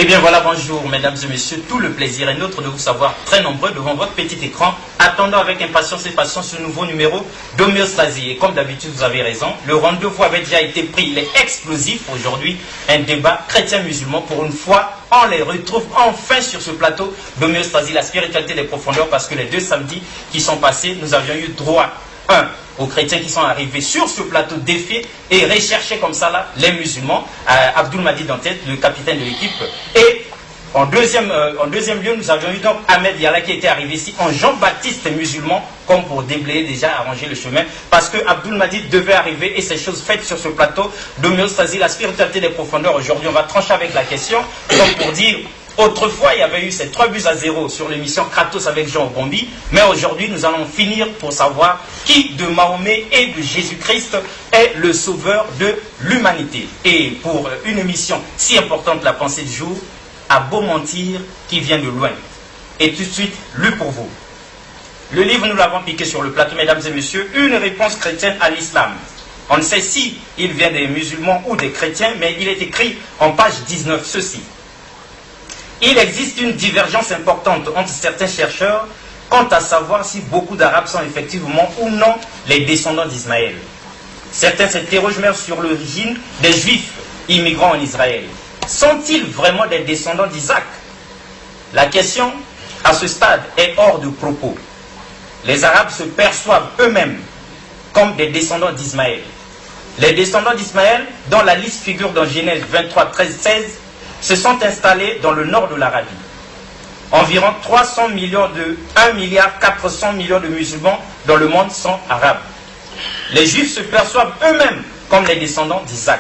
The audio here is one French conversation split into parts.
Eh bien voilà, bonjour mesdames et messieurs, tout le plaisir est nôtre de vous savoir très nombreux devant votre petit écran, attendant avec impatience et patience ce nouveau numéro d'Homéostasie. Et comme d'habitude, vous avez raison, le rendez-vous avait déjà été pris, il est explosif aujourd'hui, un débat chrétien-musulman. Pour une fois, on les retrouve enfin sur ce plateau d'Homéostasie, la spiritualité des profondeurs, parce que les 2 samedis qui sont passés, nous avions eu droit, aux chrétiens qui sont arrivés sur ce plateau défier et rechercher comme ça là les musulmans, Abdul Majid en tête, le capitaine de l'équipe. Et en deuxième lieu, nous avions eu donc Ahmed Yala qui était arrivé ici en Jean-Baptiste musulman, comme pour déblayer déjà, arranger le chemin, parce que Abdul Majid devait arriver et ces choses faites sur ce plateau d'Homéostasie, la spiritualité des profondeurs. Aujourd'hui, on va trancher avec la question, comme pour dire... Autrefois, il y avait eu ces 3-0 sur l'émission Kratos avec Jean Bombi, mais aujourd'hui, nous allons finir pour savoir qui de Mahomet et de Jésus-Christ est le sauveur de l'humanité. Et pour une émission si importante, la pensée du jour, a beau mentir qui vient de loin. Et tout de suite, lu pour vous. Le livre, nous l'avons piqué sur le plateau, mesdames et messieurs, une réponse chrétienne à l'islam. On ne sait si il vient des musulmans ou des chrétiens, mais il est écrit en page 19 ceci. Il existe une divergence importante entre certains chercheurs quant à savoir si beaucoup d'Arabes sont effectivement ou non les descendants d'Ismaël. Certains s'interrogent même sur l'origine des Juifs immigrants en Israël. Sont-ils vraiment des descendants d'Isaac? La question, à ce stade, est hors de propos. Les Arabes se perçoivent eux-mêmes comme des descendants d'Ismaël. Les descendants d'Ismaël, dont la liste figure dans Genèse 23, 13, 16, se sont installés dans le nord de l'Arabie. Environ 300 millions de 1,4 milliard de musulmans dans le monde sont arabes. Les Juifs se perçoivent eux-mêmes comme les descendants d'Isaac.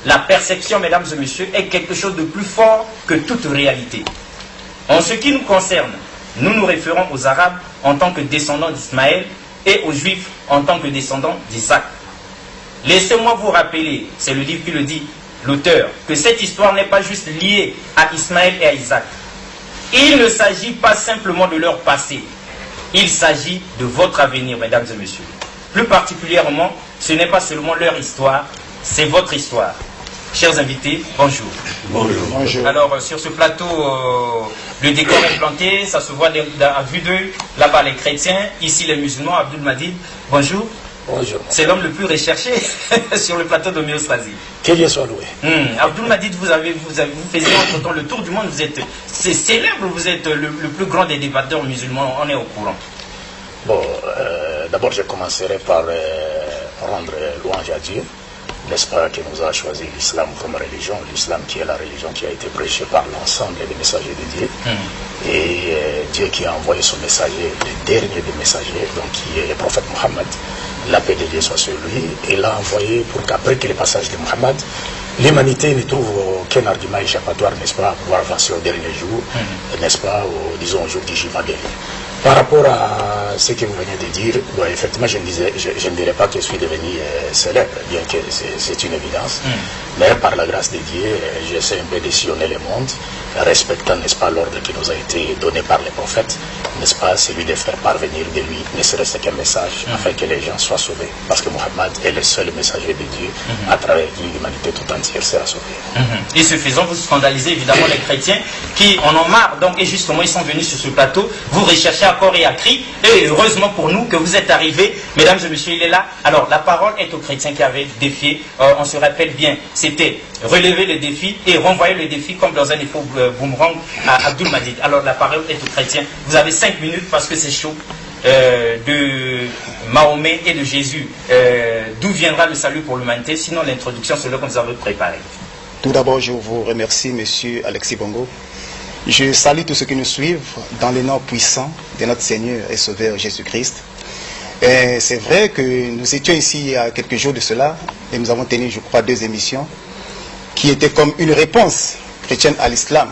La perception, mesdames et messieurs, est quelque chose de plus fort que toute réalité. En ce qui nous concerne, nous nous référons aux Arabes en tant que descendants d'Ismaël et aux Juifs en tant que descendants d'Isaac. Laissez-moi vous rappeler, c'est le livre qui le dit, l'auteur, que cette histoire n'est pas juste liée à Ismaël et à Isaac. Il ne s'agit pas simplement de leur passé. Il s'agit de votre avenir, mesdames et messieurs. Plus particulièrement, ce n'est pas seulement leur histoire, c'est votre histoire. Chers invités, bonjour. Bonjour. Bonjour. Alors, sur ce plateau, le décor est planté, ça se voit à vue d'œil. Là-bas, les chrétiens, ici les musulmans. Abdul Majid, bonjour. Bonjour. C'est l'homme le plus recherché sur le plateau d'Homéostasie. Qu'il y soit loué. Abdul Majid, vous faisiez entre-temps le tour du monde, c'est célèbre, vous êtes le plus grand des débatteurs musulmans, on est au courant. Bon, d'abord je commencerai par rendre louange à Dieu, n'est-ce pas, qui nous a choisi l'islam comme religion, l'islam qui est la religion qui a été prêchée par l'ensemble des messagers de Dieu, et Dieu qui a envoyé son messager, le dernier des messagers, donc qui est le prophète Mohammed. La paix de Dieu soit sur lui, et l'a envoyé pour qu'après que le passage de Mohammed, l'humanité ne trouve aucun argument échappatoire, n'est-ce pas, à pouvoir avancer au dernier jour, n'est-ce pas, disons au jour du jugement dernier. Par rapport à ce que vous venez de dire, bon, effectivement, je ne dirais pas que je suis devenu célèbre, bien que c'est une évidence, mais par la grâce de Dieu, j'essaie un peu de sillonner le monde, respectant, n'est-ce pas, l'ordre qui nous a été donné par les prophètes, n'est-ce pas, celui de faire parvenir de lui, ne serait-ce qu'un message, afin que les gens soient sauvés. Parce que Mohammed est le seul messager de Dieu, à travers qui l'humanité tout entière sera sauvée. Et ce faisant, vous scandalisez évidemment les chrétiens qui en ont marre, donc, et justement, ils sont venus sur ce plateau, vous recherchez à corps et à cri, et heureusement pour nous que vous êtes arrivés, mesdames et messieurs, il est là. Alors, la parole est aux chrétiens qui avaient défié, on se rappelle bien, c'était relever le défi et renvoyer le défi comme dans un effet boomerang à Abdul Majid. Alors, la parole est aux chrétiens. Vous avez 5 minutes parce que c'est chaud. de Mahomet et de Jésus, d'où viendra le salut pour l'humanité? Sinon l'introduction, c'est là qu'on nous avait préparé. Tout d'abord, je vous remercie, monsieur Alexis Bongo. Je salue tous ceux qui nous suivent dans le nom puissant de notre Seigneur et Sauveur Jésus-Christ. C'est vrai que nous étions ici il y a quelques jours de cela et nous avons tenu, je crois, 2 émissions qui étaient comme une réponse chrétienne à l'islam,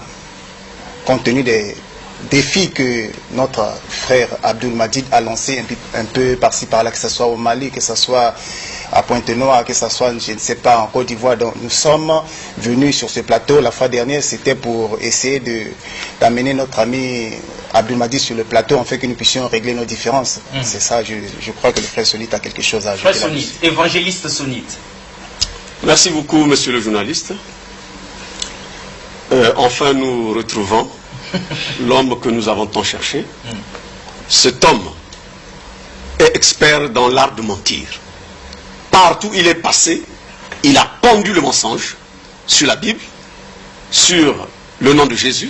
compte tenu des défis que notre frère Abdul Majid a lancé un peu par-ci par-là, que ce soit au Mali, que ce soit à Pointe-Noire, que ce soit, je ne sais pas, en Côte d'Ivoire. Donc nous sommes venus sur ce plateau. La fois dernière, c'était pour essayer d'amener notre ami Abdul Majid sur le plateau, afin que nous puissions régler nos différences. C'est ça, je crois que le frère Sonite a quelque chose à ajouter. Frère Sonite, évangéliste Sonite. Merci beaucoup, monsieur le journaliste. Enfin, nous retrouvons l'homme que nous avons tant cherché. Cet homme est expert dans l'art de mentir. Partout où il est passé, il a pendu le mensonge sur la Bible, sur le nom de Jésus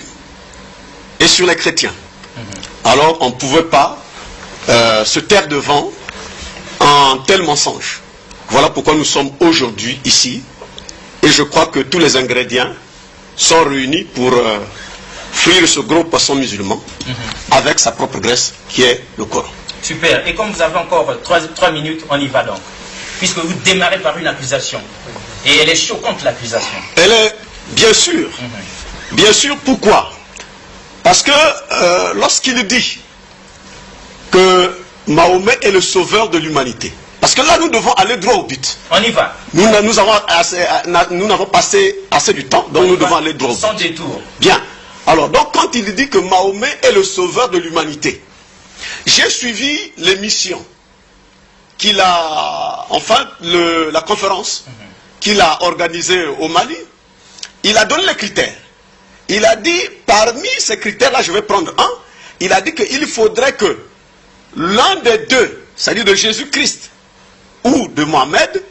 et sur les chrétiens. Alors on ne pouvait pas se taire devant un tel mensonge. Voilà pourquoi nous sommes aujourd'hui ici. Et je crois que tous les ingrédients sont réunis pour frire ce gros poisson musulman avec sa propre graisse qui est le Coran. Super. Et comme vous avez encore 3 minutes, on y va donc. Puisque vous démarrez par une accusation. Et elle est choquante, l'accusation. Elle est, bien sûr. Bien sûr, pourquoi? Parce que lorsqu'il dit que Mahomet est le sauveur de l'humanité, parce que là, nous devons aller droit au but. On y va. Nous n'avons passé assez du temps, donc nous devons aller droit au but. Sans détour. Bien. Alors, donc, quand il dit que Mahomet est le sauveur de l'humanité, j'ai suivi l'émission qu'il a, enfin, la conférence qu'il a organisée au Mali. Il a donné les critères. Il a dit, parmi ces critères-là, je vais prendre un, il a dit qu'il faudrait que l'un des deux, c'est-à-dire de Jésus-Christ ou de Mohamed,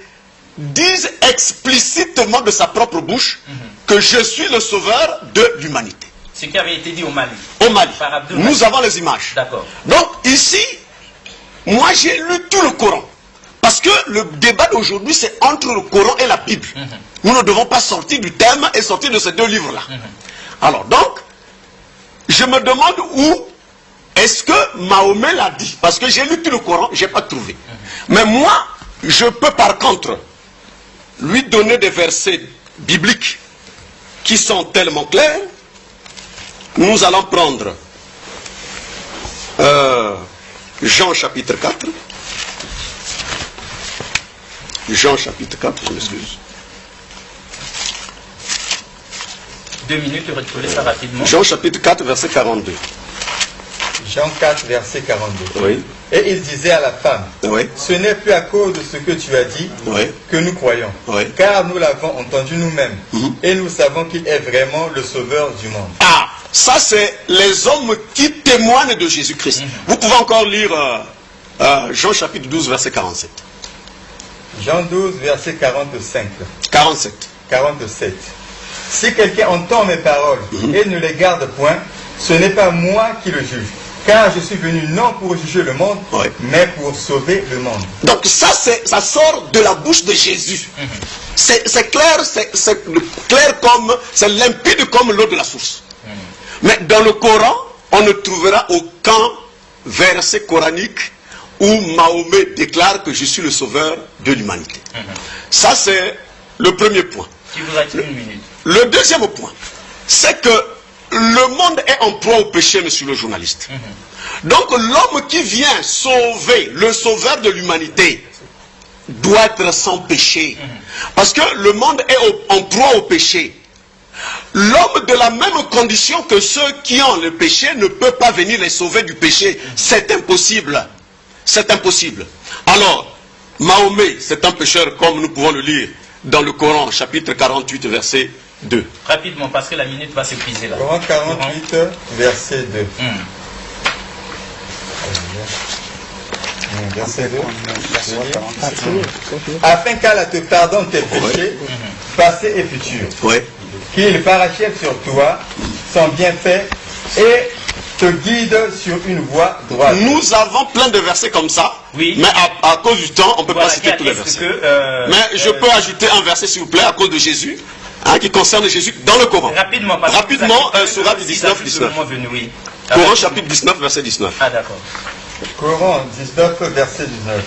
dise explicitement de sa propre bouche que je suis le sauveur de l'humanité. Ce qui avait été dit au Mali. Au Mali. Par Abdul Nous Majid. avons les images. D'accord. Donc ici, moi j'ai lu tout le Coran. Parce que le débat d'aujourd'hui c'est entre le Coran et la Bible. Nous ne devons pas sortir du thème et sortir de ces 2 livres-là. Alors donc, je me demande où est-ce que Mahomet l'a dit. Parce que j'ai lu tout le Coran, je n'ai pas trouvé. Mais moi, je peux par contre lui donner des versets bibliques qui sont tellement clairs. Nous allons prendre Jean chapitre 4. Jean chapitre 4, je m'excuse. 2 minutes, retrouvez ça rapidement. Jean chapitre 4, verset 42. Jean 4, verset 42. Oui. Et il disait à la femme, Oui. ce n'est plus à cause de ce que tu as dit Oui. que nous croyons, Oui. car nous l'avons entendu nous-mêmes, et nous savons qu'il est vraiment le sauveur du monde. Ah, ça c'est les hommes qui témoignent de Jésus-Christ. Vous pouvez encore lire Jean chapitre 12, verset 47. Jean 12, verset 45. 47. 47. Si quelqu'un entend mes paroles et ne les garde point, ce n'est pas moi qui le juge, car je suis venu non pour juger le monde, mais pour sauver le monde. Donc ça sort de la bouche de Jésus. C'est clair, c'est clair comme, c'est limpide comme l'eau de la source. Mais dans le Coran, on ne trouvera aucun verset coranique où Mahomet déclare que je suis le sauveur de l'humanité. Ça c'est le premier point. Qui vous reste 1 minute. Le deuxième point, c'est que le monde est en proie au péché, monsieur le journaliste. Donc l'homme qui vient sauver, le sauveur de l'humanité, doit être sans péché. Parce que le monde est en proie au péché. L'homme de la même condition que ceux qui ont le péché ne peut pas venir les sauver du péché. C'est impossible. C'est impossible. Alors, Mahomet, c'est un pécheur comme nous pouvons le lire dans le Coran, chapitre 48, verset 2. Rapidement, parce que la minute va s'épuiser là. Coran 48, verset 2. Verset 2. Afin qu'Allah te pardonne tes péchés, passés et futurs. Oui. Qu'il parachève sur toi son bienfait et te guide sur une voie droite. Nous avons plein de versets comme ça, Oui. mais à cause du temps, on ne peut Voilà, pas citer qui tous les atteste versets. que, Mais je peux ajouter un verset, s'il vous plaît, à cause de Jésus, qui concerne Jésus dans le Coran. Rapidement, parce que Rapidement, vous avez- Sourate si 19, c'est 19. le moment venu, oui. Coran chapitre 19, verset 19. Ah, d'accord. Coran 19, verset 19.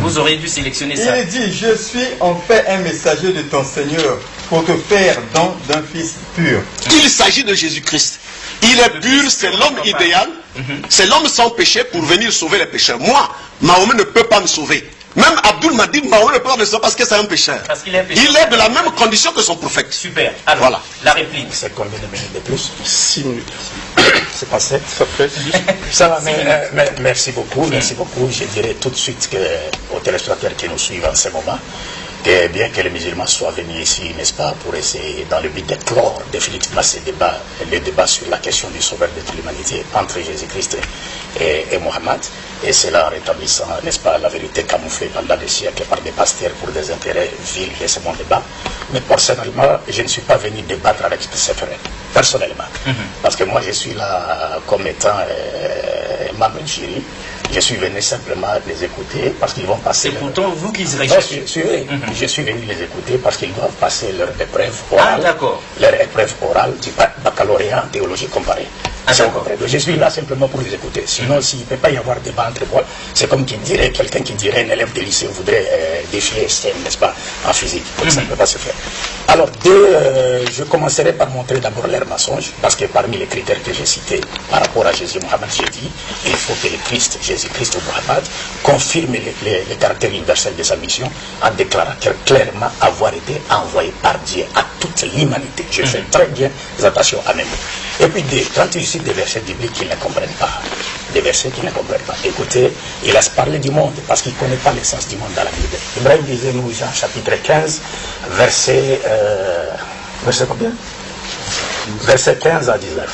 Vous auriez dû sélectionner ça. Il dit, je suis en fait un messager de ton Seigneur pour te faire don d'un fils pur. Il s'agit de Jésus-Christ. Il est pur, c'est l'homme idéal, c'est l'homme sans péché pour venir sauver les pécheurs. Moi, Mahomet ne peut pas me sauver. Même Abdul m'a dit, Mahomet ne peut pas me sauver parce que c'est un pécheur. Parce qu'il est pécheur. Il est de la même condition que son prophète. Super. Alors, Voilà. la réplique. C'est combien de minutes de plus? 6 minutes. C'est pas 7? Ça va, mais merci beaucoup, merci beaucoup. Je dirais tout de suite aux téléspectateurs qui nous suivent en ce moment, que bien que les musulmans soient venus ici, n'est-ce pas, pour essayer, dans le but de clore définitivement le débat sur la question du sauveur de toute l'humanité entre Jésus-Christ et Mohammed, et cela en rétablissant, n'est-ce pas, la vérité camouflée pendant des siècles par des pasteurs pour des intérêts vils, et c'est mon débat. Mais personnellement, je ne suis pas venu débattre avec ces frères, personnellement. Parce que moi, je suis là comme étant membre du jury. Je suis venu simplement les écouter parce qu'ils vont passer... C'est pourtant vous qui Non, recherchez. je suis venu les écouter parce qu'ils doivent passer leur épreuve orale. Ah, d'accord. Leur épreuve orale du baccalauréat en théologie comparée. Ah, C'est d'accord. compris. Je suis là simplement pour les écouter. Sinon, s'il ne peut pas y avoir débat entre moi, c'est comme quelqu'un qui dirait un élève de lycée voudrait défier STEM, n'est-ce pas, en physique. Donc ça ne peut pas se faire. Alors, je commencerai par montrer d'abord leur mensonge, parce que parmi les critères que j'ai cités par rapport à Jésus Mohammed, j'ai dit il faut que le Christ, Jésus-Christ ou Mohammed, confirme le caractère universel de sa mission en déclarant clairement avoir été envoyé par Dieu à toute l'humanité. Je fais très bien attention à mes mots. Et puis, quand il cite des versets bibliques qu'ils ne comprennent pas, des versets qu'ils ne comprennent pas, écoutez, il laisse parler du monde parce qu'il ne connaît pas l'essence du monde dans la Bible. Ibrahim disait, nous, Jean chapitre 15, verset combien? Verset 15 à 19.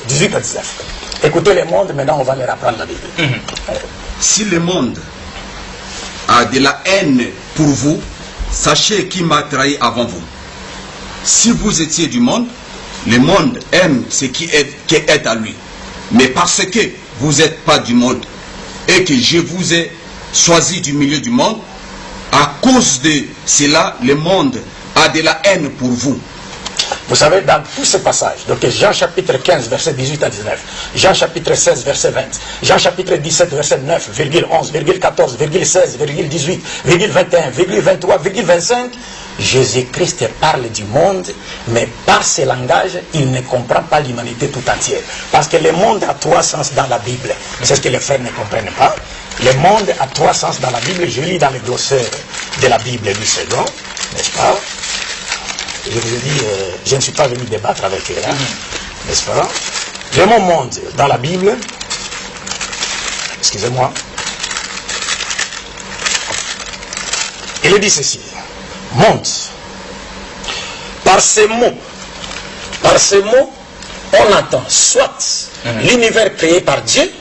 18 à 19. Écoutez les mondes, maintenant on va leur apprendre la Bible. Si le monde a de la haine pour vous, sachez qui m'a trahi avant vous. Si vous étiez du monde, le monde aime ce qui est à lui. Mais parce que vous n'êtes pas du monde et que je vous ai choisi du milieu du monde, à cause de cela, le monde a de la haine pour vous. Vous savez, dans tous ces passages, donc Jean chapitre 15, verset 18 à 19, Jean chapitre 16, verset 20, Jean chapitre 17, verset 9, 11, 14, 16, 18, 21, 23, 25, Jésus-Christ parle du monde, mais par ce langage, il ne comprend pas l'humanité tout entière. Parce que le monde a trois sens dans la Bible. C'est ce que les frères ne comprennent pas. Le monde a trois sens dans la Bible. Je lis dans le glossaire de la Bible du second, n'est-ce pas? Je vous ai dit, je ne suis pas venu débattre avec eux, hein, n'est-ce pas? Le mot monde dans la Bible, excusez-moi, il dit ceci, monde. Par ces mots, on entend soit l'univers créé par Dieu,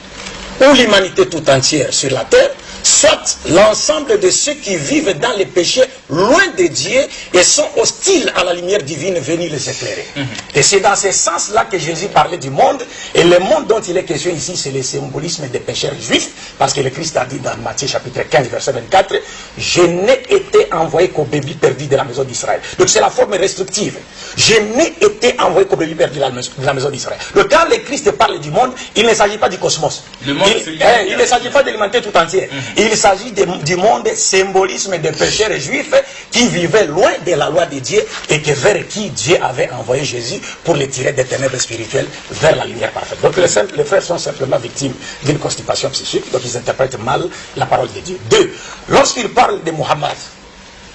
ou l'humanité tout entière sur la terre, soit l'ensemble de ceux qui vivent dans les péchés loin de Dieu et sont hostiles à la lumière divine venue les éclairer. Et c'est dans ce sens-là que Jésus parlait du monde, et le monde dont il est question ici, c'est le symbolisme des pécheurs juifs, parce que le Christ a dit dans Matthieu chapitre 15, verset 24, je n'ai été envoyé qu'aux bébés perdus de la maison d'Israël. Donc c'est la forme restrictive. Je n'ai été envoyé qu'aux bébés perdus de la maison d'Israël. Donc quand le Christ parle du monde, il ne s'agit pas du cosmos. Il ne s'agit pas de l'humanité tout entière. Il s'agit du monde symbolisme des pécheurs juifs qui vivaient loin de la loi de Dieu et que vers qui Dieu avait envoyé Jésus pour les tirer des ténèbres spirituelles vers la lumière parfaite. Donc les frères sont simplement victimes d'une constipation psychique, donc ils interprètent mal la parole de Dieu. 2. Lorsqu'il parle de Mohammed,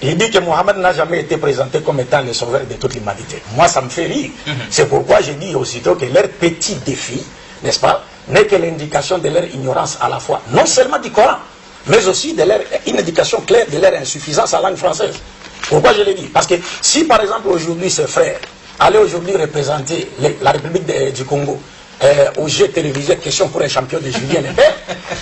il dit que Mohammed n'a jamais été présenté comme étant le sauveur de toute l'humanité. Moi, ça me fait rire. C'est pourquoi je dis aussitôt que leur petit défi, n'est-ce pas, n'est que l'indication de leur ignorance à la fois, non seulement du Coran, mais aussi de une indication claire de leur insuffisance en langue française. Pourquoi je le dis? Parce que si par exemple aujourd'hui ces frères allaient aujourd'hui représenter la République du Congo au jeu télévisé question pour un champion de Julien Lepers,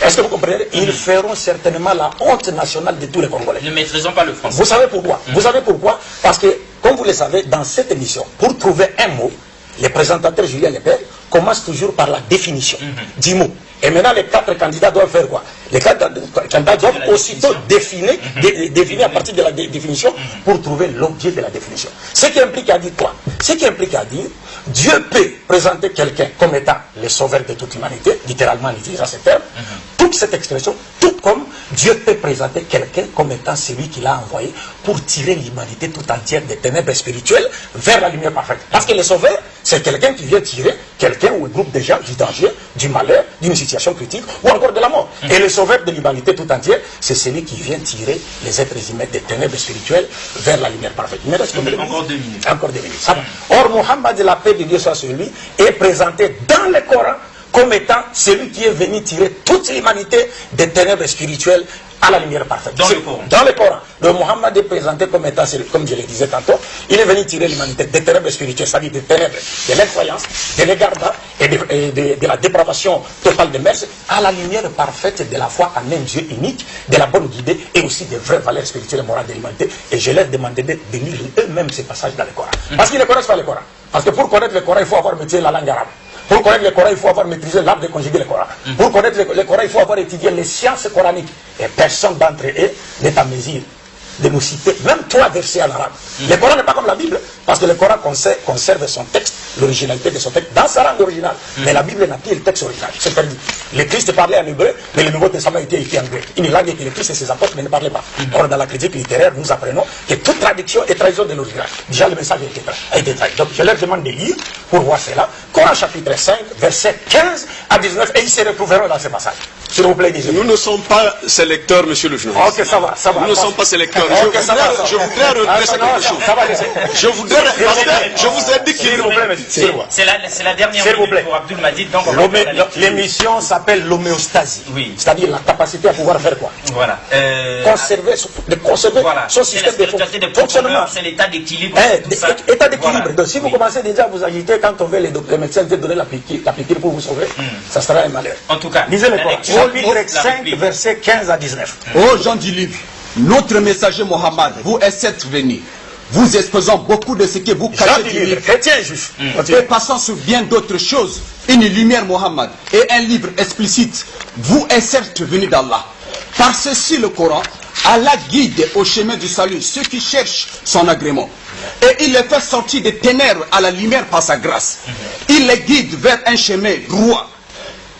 est-ce que vous comprenez? Ils feront certainement la honte nationale de tous les Congolais. Ne maîtrisons pas le français. Vous savez pourquoi? Vous savez pourquoi? Parce que, comme vous le savez, dans cette émission, pour trouver un mot, les présentateurs Julien Lepers commencent toujours par la définition du mot. Et maintenant, les 4 candidats doivent faire quoi? Les 4 candidats doivent aussitôt définir à partir de la définition pour trouver l'objet de la définition. Ce qui implique à dire quoi? Ce qui implique à dire, Dieu peut présenter quelqu'un comme étant le sauveur de toute l'humanité, littéralement en utilisant ce terme, toute cette expression, tout comme Dieu peut présenter quelqu'un comme étant celui qu'il a envoyé pour tirer l'humanité tout entière des ténèbres spirituelles vers la lumière parfaite. Parce que le sauveur, c'est quelqu'un qui vient tirer quelqu'un ou un groupe de gens du danger, du malheur, d'une situation critique ou encore de la mort. Et le sauveur de l'humanité tout entière, c'est celui qui vient tirer les êtres humains des ténèbres spirituelles vers la lumière parfaite. Mais encore 2 minutes. Encore 2 minutes. Ça va. Or, Mohammed, la paix de Dieu soit sur lui, est présenté dans le Coran comme étant celui qui est venu tirer toute l'humanité des ténèbres spirituelles à la lumière parfaite. Dans le Coran. Dans le Coran. Le Mohammed est présenté comme étant, comme je le disais tantôt, il est venu tirer l'humanité des ténèbres spirituelles, c'est-à-dire des ténèbres de l'incroyance, de l'égarement et de la dépravation totale des mœurs, à la lumière parfaite de la foi en un Dieu unique, de la bonne guidée et aussi des vraies valeurs spirituelles et morales de l'humanité. Et je leur demandais de lire eux-mêmes ces passages dans le Coran. Parce qu'ils ne connaissent pas le Coran. Parce que pour connaître le Coran, il faut avoir maîtrisé la langue arabe. Pour connaître le Coran, il faut avoir maîtrisé l'art de conjuguer le Coran. Pour connaître le Coran, il faut avoir étudié les sciences coraniques. Et personne d'entre eux n'est en mesure de nous citer même 3 versets en arabe. Le Coran n'est pas comme la Bible, parce que le Coran conserve son texte, l'originalité de son texte, dans sa langue originale. Mais la Bible n'a plus le texte original. C'est perdu. Le Christ parlait en hébreu, mais le Nouveau Testament était écrit en grec. Une langue que le Christ et ses apôtres ne parlaient pas. Or, dans la critique littéraire, nous apprenons que toute traduction est trahison de l'original. Déjà, le message a été trahi. Donc, je leur demande de lire pour voir cela. Coran chapitre 5, versets 15 à 19, et ils se retrouveront dans ce passage. S'il vous plaît, disez-moi. Nous ne sommes pas ces lecteurs, monsieur le journaliste. Ok, ça va, ça va. Nous ne sommes pas ces lecteurs. Ok, ça va. Je voudrais redresser quelque chose. Ça va, laissez. Je vous ai dit qu'il C'est la dernière S'il vous plaît. minute pour Abdul Majid. Donc l'émission s'appelle l'homéostasie. Oui. C'est-à-dire la capacité à pouvoir faire quoi? Voilà. Conserver Voilà. son système de fonctionnement. C'est l'état d'équilibre. État d'équilibre. Voilà. Donc si vous commencez déjà à vous agiter quand on veut les médecins te donner la piqûre pour vous sauver, ça sera un malheur. En tout cas, lisez le Coran. Chapitre 5, versets 15 à 19. Ô gens du livre, notre messager Mohammed vous êtes venu, vous exposant beaucoup de ce que vous Gens cachez du du livre, livre, chrétiens juifs. et passant sur bien d'autres choses, une lumière Mohammed et un livre explicite, vous êtes certes venu d'Allah. Par ceci le Coran, Allah guide au chemin du salut ceux qui cherchent son agrément. Et il les fait sortir des ténèbres à la lumière par sa grâce. Il les guide vers un chemin droit.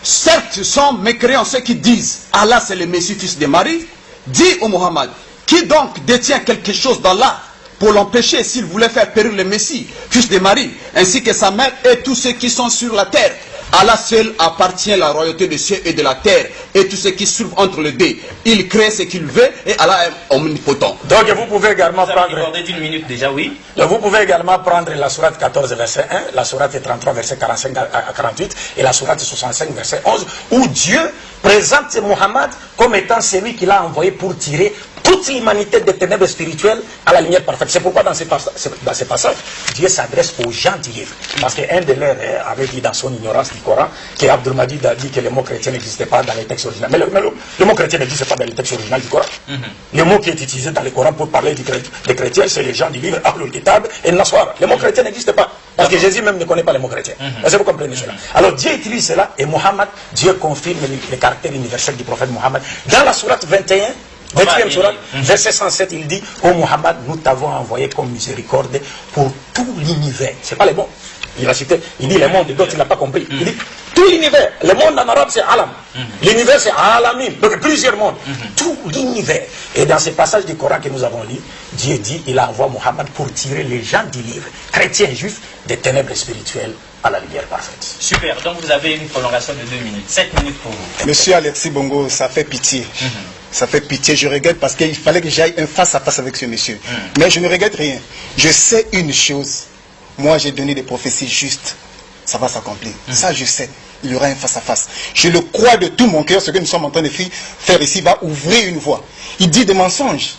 Certes, sont mécréants ceux qui disent Allah c'est le Messie fils de Marie. Dis au Mohammed, qui donc détient quelque chose d'Allah pour l'empêcher s'il voulait faire périr le Messie, fils de Marie, ainsi que sa mère et tous ceux qui sont sur la terre. Allah seul appartient la royauté des cieux et de la terre et tout ce qui se trouve entre les deux. Il crée ce qu'il veut et Allah est omnipotent. Donc vous pouvez également prendre... d'une minute déjà, oui. Donc vous pouvez également prendre la sourate 14 verset 1, la sourate 33 verset 45 à 48 et la sourate 65 verset 11 où Dieu présente Mohammed comme étant celui qu'il a envoyé pour tirer toute l'humanité des ténèbres spirituelles à la lumière parfaite. C'est pourquoi dans ces passages, Dieu s'adresse aux gens du livre. Parce qu'un de leurs avait dit dans son ignorance du Coran que Abdul Majid a dit que le mot chrétien n'existait pas dans les textes originaux. Mais le mot chrétien n'existe pas dans les textes originaux du Coran. Le mot qui est utilisé dans le Coran pour parler des chrétiens, c'est les gens du livre Ahlul Kitab et Naswara. Le mot chrétien n'existe pas. Parce que Jésus même ne connaît pas le mot chrétien. Est-ce que vous comprenez cela? Alors Dieu utilise cela et Mohammed, Dieu confirme le caractère universel du prophète Mohammed. Dans la sourate 21, 20e sourate, verset 107, il dit: ô Mohammed, nous t'avons envoyé comme miséricorde pour tout l'univers. C'est pas les mots. Il a cité, il dit les mondes, d'autres il n'a pas compris. Il dit tout l'univers. Le monde en arabe c'est alam. L'univers c'est alamin. Donc plusieurs mondes. Tout l'univers. Et dans ces passages du Coran que nous avons lus, Dieu dit, il a envoyé Mohammed pour tirer les gens du livre, chrétiens juifs, des ténèbres spirituelles à la lumière parfaite. Super. Donc vous avez une prolongation de 2 minutes. 7 minutes pour vous. Monsieur Alexis Bongo, ça fait pitié. Ça fait pitié, je regrette parce qu'il fallait que j'aille un face à face avec ce monsieur. Mais je ne regrette rien. Je sais une chose. Moi, j'ai donné des prophéties justes. Ça va s'accomplir. Ça, je sais. Il y aura un face à face. Je le crois de tout mon cœur. Ce que nous sommes en train de faire ici va ouvrir une voie. Il dit des mensonges.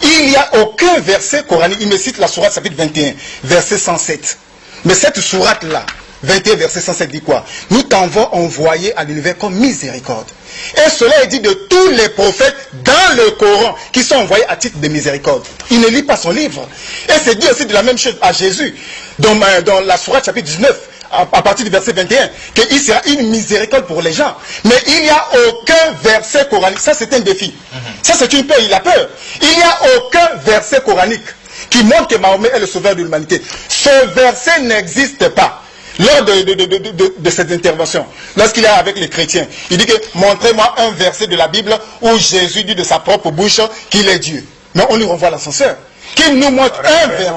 Il n'y a aucun verset coranique. Il me cite la sourate chapitre 21, verset 107. Mais cette sourate-là, 21 verset 107 dit quoi? Nous t'avons envoyé à l'univers comme miséricorde. Et cela est dit de tous les prophètes dans le Coran qui sont envoyés à titre de miséricorde. Il ne lit pas son livre. Et c'est dit aussi de la même chose à Jésus dans la sourate chapitre 19. À partir du verset 21, qu'il sera une miséricorde pour les gens. Mais il n'y a aucun verset coranique. Ça, c'est un défi. Ça, c'est une peur. Il a peur. Il n'y a aucun verset coranique qui montre que Mahomet est le sauveur de l'humanité. Ce verset n'existe pas. Lors de cette intervention, lorsqu'il est avec les chrétiens, il dit que montrez-moi un verset de la Bible où Jésus dit de sa propre bouche qu'il est Dieu. Mais on lui renvoie l'ascenseur. Qu'il nous montre un verset.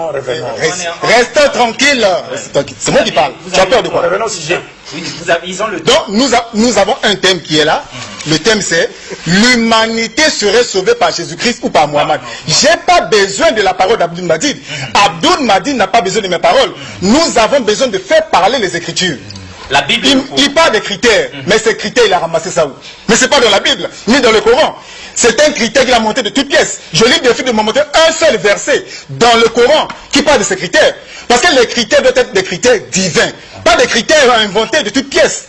Restez tranquille. C'est moi qui parle. Tu as peur de quoi? Revenons au sujet. Ils ont le Donc nous avons un thème qui est là. Le thème c'est l'humanité serait sauvée par Jésus-Christ ou par Mohammed. J'ai pas besoin de la parole d'Abdul Majid. Abdul Majid n'a pas besoin de mes paroles. Nous avons besoin de faire parler les Écritures. La Bible. Il parle des critères, mais ces critères il a ramassé ça où? Mais c'est pas dans la Bible, ni dans le Coran. C'est un critère qu'il a monté de toutes pièces. Je lui défie de me montrer un seul verset dans le Coran qui parle de ces critères. Parce que les critères doivent être des critères divins, pas des critères inventés de toutes pièces.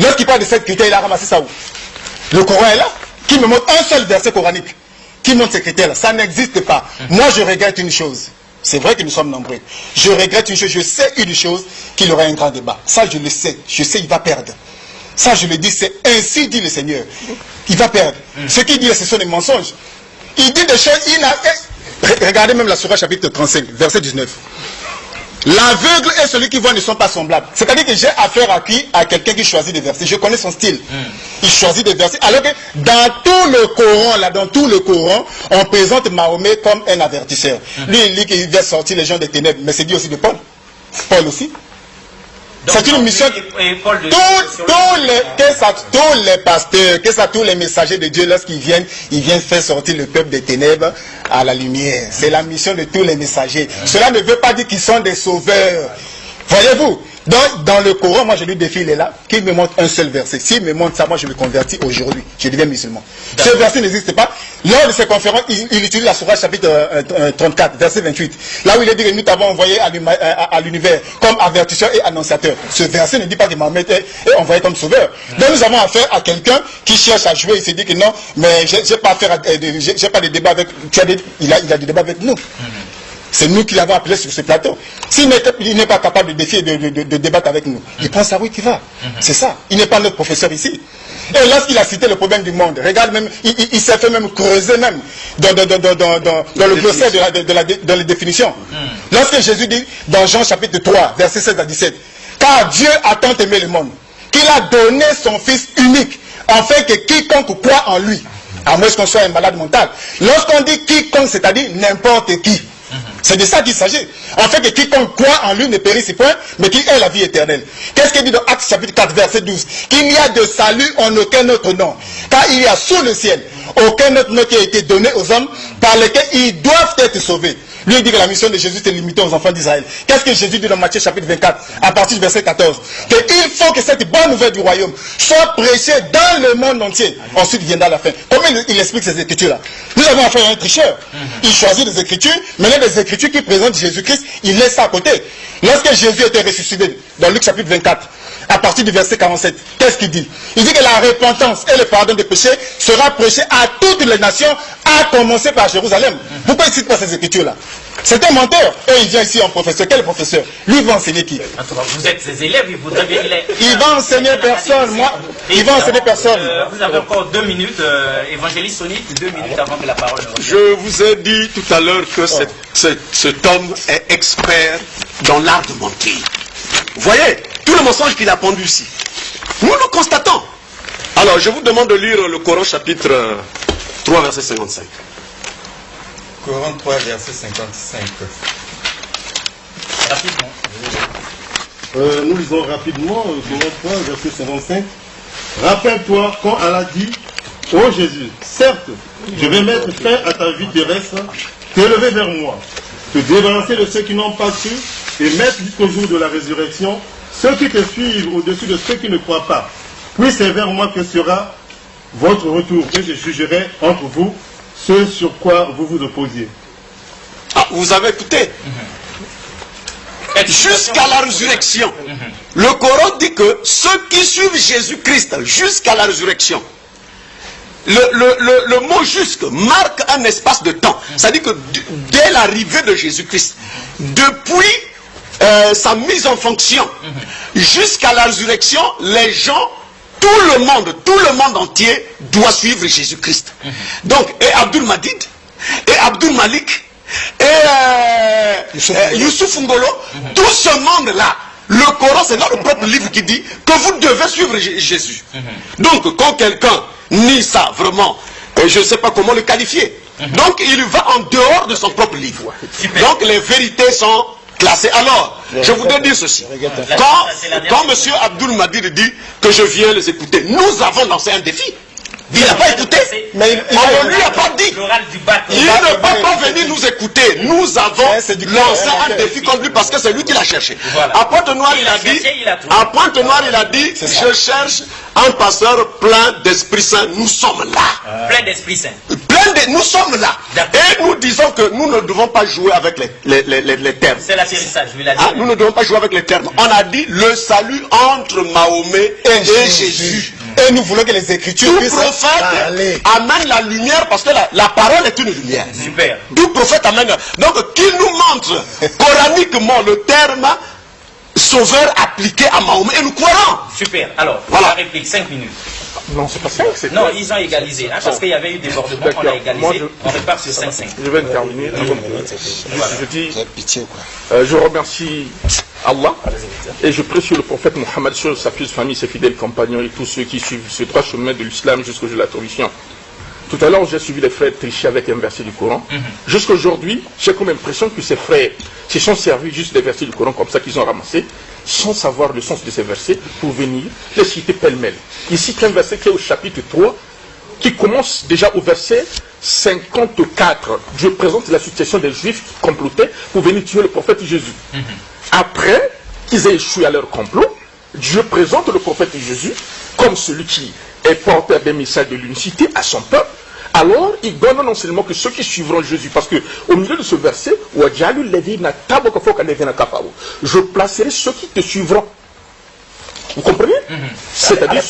Lorsqu'il parle de ces critères, il a ramassé ça où? Le Coran est là, qui me montre un seul verset coranique qui montre ces critères-là. Ça n'existe pas. Moi, je regrette une chose. C'est vrai que nous sommes nombreux. Je regrette une chose. Je sais une chose, qu'il y aura un grand débat. Ça, je le sais. Je sais qu'il va perdre. Ça, je le dis, c'est ainsi dit le Seigneur. Il va perdre. Ce qu'il dit, ce sont des mensonges. Il dit des choses... Regardez même la sourate chapitre 35, verset 19. L'aveugle et celui qui voit ne sont pas semblables. C'est-à-dire que j'ai affaire à qui? À quelqu'un qui choisit des versets. Je connais son style. Il choisit des versets. Alors que dans tout le Coran, on présente Mahomet comme un avertisseur. Lui, il dit qu'il vient sortir les gens des ténèbres. Mais c'est dit aussi de Paul. Paul aussi. C'est une mission. Tous les pasteurs, tous les messagers de Dieu, lorsqu'ils viennent, ils viennent faire sortir le peuple des ténèbres à la lumière. C'est la mission de tous les messagers. Cela ne veut pas dire qu'ils sont des sauveurs. Voyez-vous? Donc, dans le Coran, moi je lui défie, il est là, qu'il me montre un seul verset. S'il me montre ça, moi je me convertis aujourd'hui. Je deviens musulman. Ce verset n'existe pas. Lors de ces conférences, il utilise la sourate chapitre 34, verset 28. Là où il est dit que nous t'avons envoyé à l'univers comme avertisseur et annonciateur. Ce verset ne dit pas que Mahomet est envoyé comme sauveur. Donc nous avons affaire à quelqu'un qui cherche à jouer. Il s'est dit que non, mais j'ai pas affaire j'ai pas de débat avec... Il a des débats avec nous. C'est nous qui l'avons appelé sur ce plateau. S'il n'est pas capable de défier, de débattre avec nous, il prend sa route, il va. C'est ça. Il n'est pas notre professeur ici. Et lorsqu'il a cité le problème du monde, regarde même, il s'est fait même creuser même dans le glossaire dans les définitions. Lorsque Jésus dit dans Jean chapitre 3, versets 16 à 17, car Dieu a tant aimé le monde, qu'il a donné son Fils unique, afin que quiconque croit en lui, à moins qu'on soit un malade mental. Lorsqu'on dit quiconque, c'est-à-dire n'importe qui. C'est de ça qu'il s'agit. En fait, que quiconque croit en lui ne périsse point, mais qui ait la vie éternelle. Qu'est-ce qu'il dit dans Actes chapitre 4, verset 12? Qu'il n'y a de salut en aucun autre nom. Car il y a sous le ciel aucun autre nom qui a été donné aux hommes par lesquels ils doivent être sauvés. Lui, il dit que la mission de Jésus est limitée aux enfants d'Israël. Qu'est-ce que Jésus dit dans Matthieu chapitre 24, à partir du verset 14? Qu'il faut que cette bonne nouvelle du royaume soit prêchée dans le monde entier. Ensuite viendra la fin. Comment il explique ces écritures-là? Nous avons affaire à un tricheur. Il choisit des écritures, mais là, des écritures qui présentent Jésus-Christ, il laisse ça à côté. Lorsque Jésus était ressuscité, dans Luc chapitre 24, à partir du verset 47, qu'est-ce qu'il dit? Il dit que la repentance et le pardon des péchés sera prêché à toutes les nations, à commencer par Jérusalem. Pourquoi il ne cite pas ces écritures-là? C'est un menteur. Et il vient ici en professeur. Quel professeur? Lui, il va enseigner qui? Vous êtes ses élèves, il voudrait bien... Il va enseigner personne. Moi, il va enseigner personne. Vous avez encore 2 minutes. Évangéliste Sonite, 2 minutes avant que la parole... Je vous ai dit tout à l'heure que cet homme est expert dans l'art de mentir. Vous voyez, tout le mensonge qu'il a pondu ici, nous le constatons. Alors, je vous demande de lire le Coran chapitre 3, verset 55. Coran 3, verset 55. Rapidement. Nous lisons rapidement Coran 3, verset 55. Rappelle-toi quand Allah dit: ô Jésus, certes, je vais mettre fin à ta vie terrestre, t'élever vers moi, te débarrasser de ceux qui n'ont pas cru et mettre jusqu'au jour de la résurrection ceux qui te suivent au-dessus de ceux qui ne croient pas. Puis c'est vers moi que sera votre retour et je jugerai entre vous ce sur quoi vous vous opposiez. Ah, vous avez écouté? Jusqu'à la résurrection. Le Coran dit que ceux qui suivent Jésus-Christ jusqu'à la résurrection, le mot jusque marque un espace de temps. C'est-à-dire que dès l'arrivée de Jésus-Christ, depuis sa mise en fonction jusqu'à la résurrection, les gens, tout le monde entier doit suivre Jésus-Christ. Donc, et Abdul Madid, et Abdul Malik, et Youssouf Ngolo, tout ce monde-là, le Coran, c'est dans le propre livre qui dit que vous devez suivre Jésus. Donc, quand quelqu'un nie ça, vraiment, je ne sais pas comment le qualifier. Donc, il va en dehors de son propre livre. Donc, les vérités sont classées. Alors, je voudrais dire ceci. Quand M. Abdul Madid dit que je viens les écouter, nous avons lancé un défi. Il n'a pas écouté, mais on ne lui a pas dit. Il ne peut pas venir nous écouter. Nous avons lancé un défi contre lui parce que c'est lui qui l'a cherché. À Pointe-Noire, il a dit, je cherche un pasteur plein d'Esprit Saint. Nous sommes là. Plein d'Esprit Saint. Nous sommes là. Et nous disons que nous ne devons pas jouer avec les termes. C'est l'atterrissage, lui l'a dit. Nous ne devons pas jouer avec les termes. On a dit le salut entre Mahomet et Jésus. Et nous voulons que les Écritures puissent amène la lumière parce que la parole est une lumière. Super. Tout prophète amène. Donc, qu'il nous montre coraniquement le terme sauveur appliqué à Mahomet et nous croirons. Super. Alors, voilà. La réplique, 5 minutes. Non, c'est pas 5, c'est non, ils ont égalisé. Hein, parce qu'il y avait eu débordement, on a égalisé. On repart sur 5-5. Je vais terminer. Je dis, je remercie Allah et je prie sur le prophète Mohammed, sur sa pieuse famille, ses fidèles compagnons et tous ceux qui suivent ce droit chemin de l'islam jusqu'au jour de la torréfaction. Tout à l'heure, j'ai suivi les frères tricher avec un verset du Coran. Jusqu'à aujourd'hui, j'ai comme impression que ces frères se sont servis juste des versets du Coran comme ça qu'ils ont ramassés, sans savoir le sens de ces versets, pour venir les citer pêle-mêle. Ici, un verset qui est au chapitre 3, qui commence déjà au verset 54. Dieu présente la situation des Juifs complotés pour venir tuer le prophète Jésus. Après qu'ils aient échoué à leur complot, Dieu présente le prophète Jésus comme celui qui est porteur des messages de l'unicité à son peuple. Alors, il donne non seulement que ceux qui suivront Jésus, parce que au milieu de ce verset, je placerai ceux qui te suivront. Vous comprenez? C'est-à-dire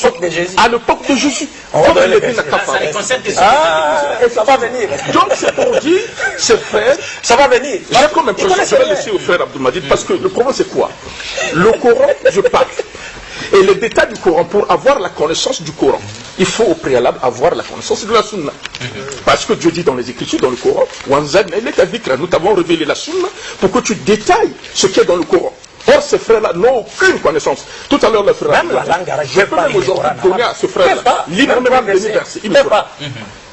à l'époque de Jésus. Ça les concerne que et ça va venir. Donc c'est pour dire, ces frères, ça va venir. J'ai comme impression, je vais laisser au frère Abdul Madid, parce que le problème c'est quoi? Le Coran, je parle. Et les détails du Coran, pour avoir la connaissance du Coran, il faut au préalable avoir la connaissance de la Sunna. Parce que Dieu dit dans les Écritures, dans le Coran, nous t'avons révélé la Sunna pour que tu détailles ce qui est dans le Coran. Or, ces frères-là n'ont aucune connaissance. Tout à l'heure, le frère, je peux même aujourd'hui donner à ce frère-là, lire même les versets. Il ne faut pas.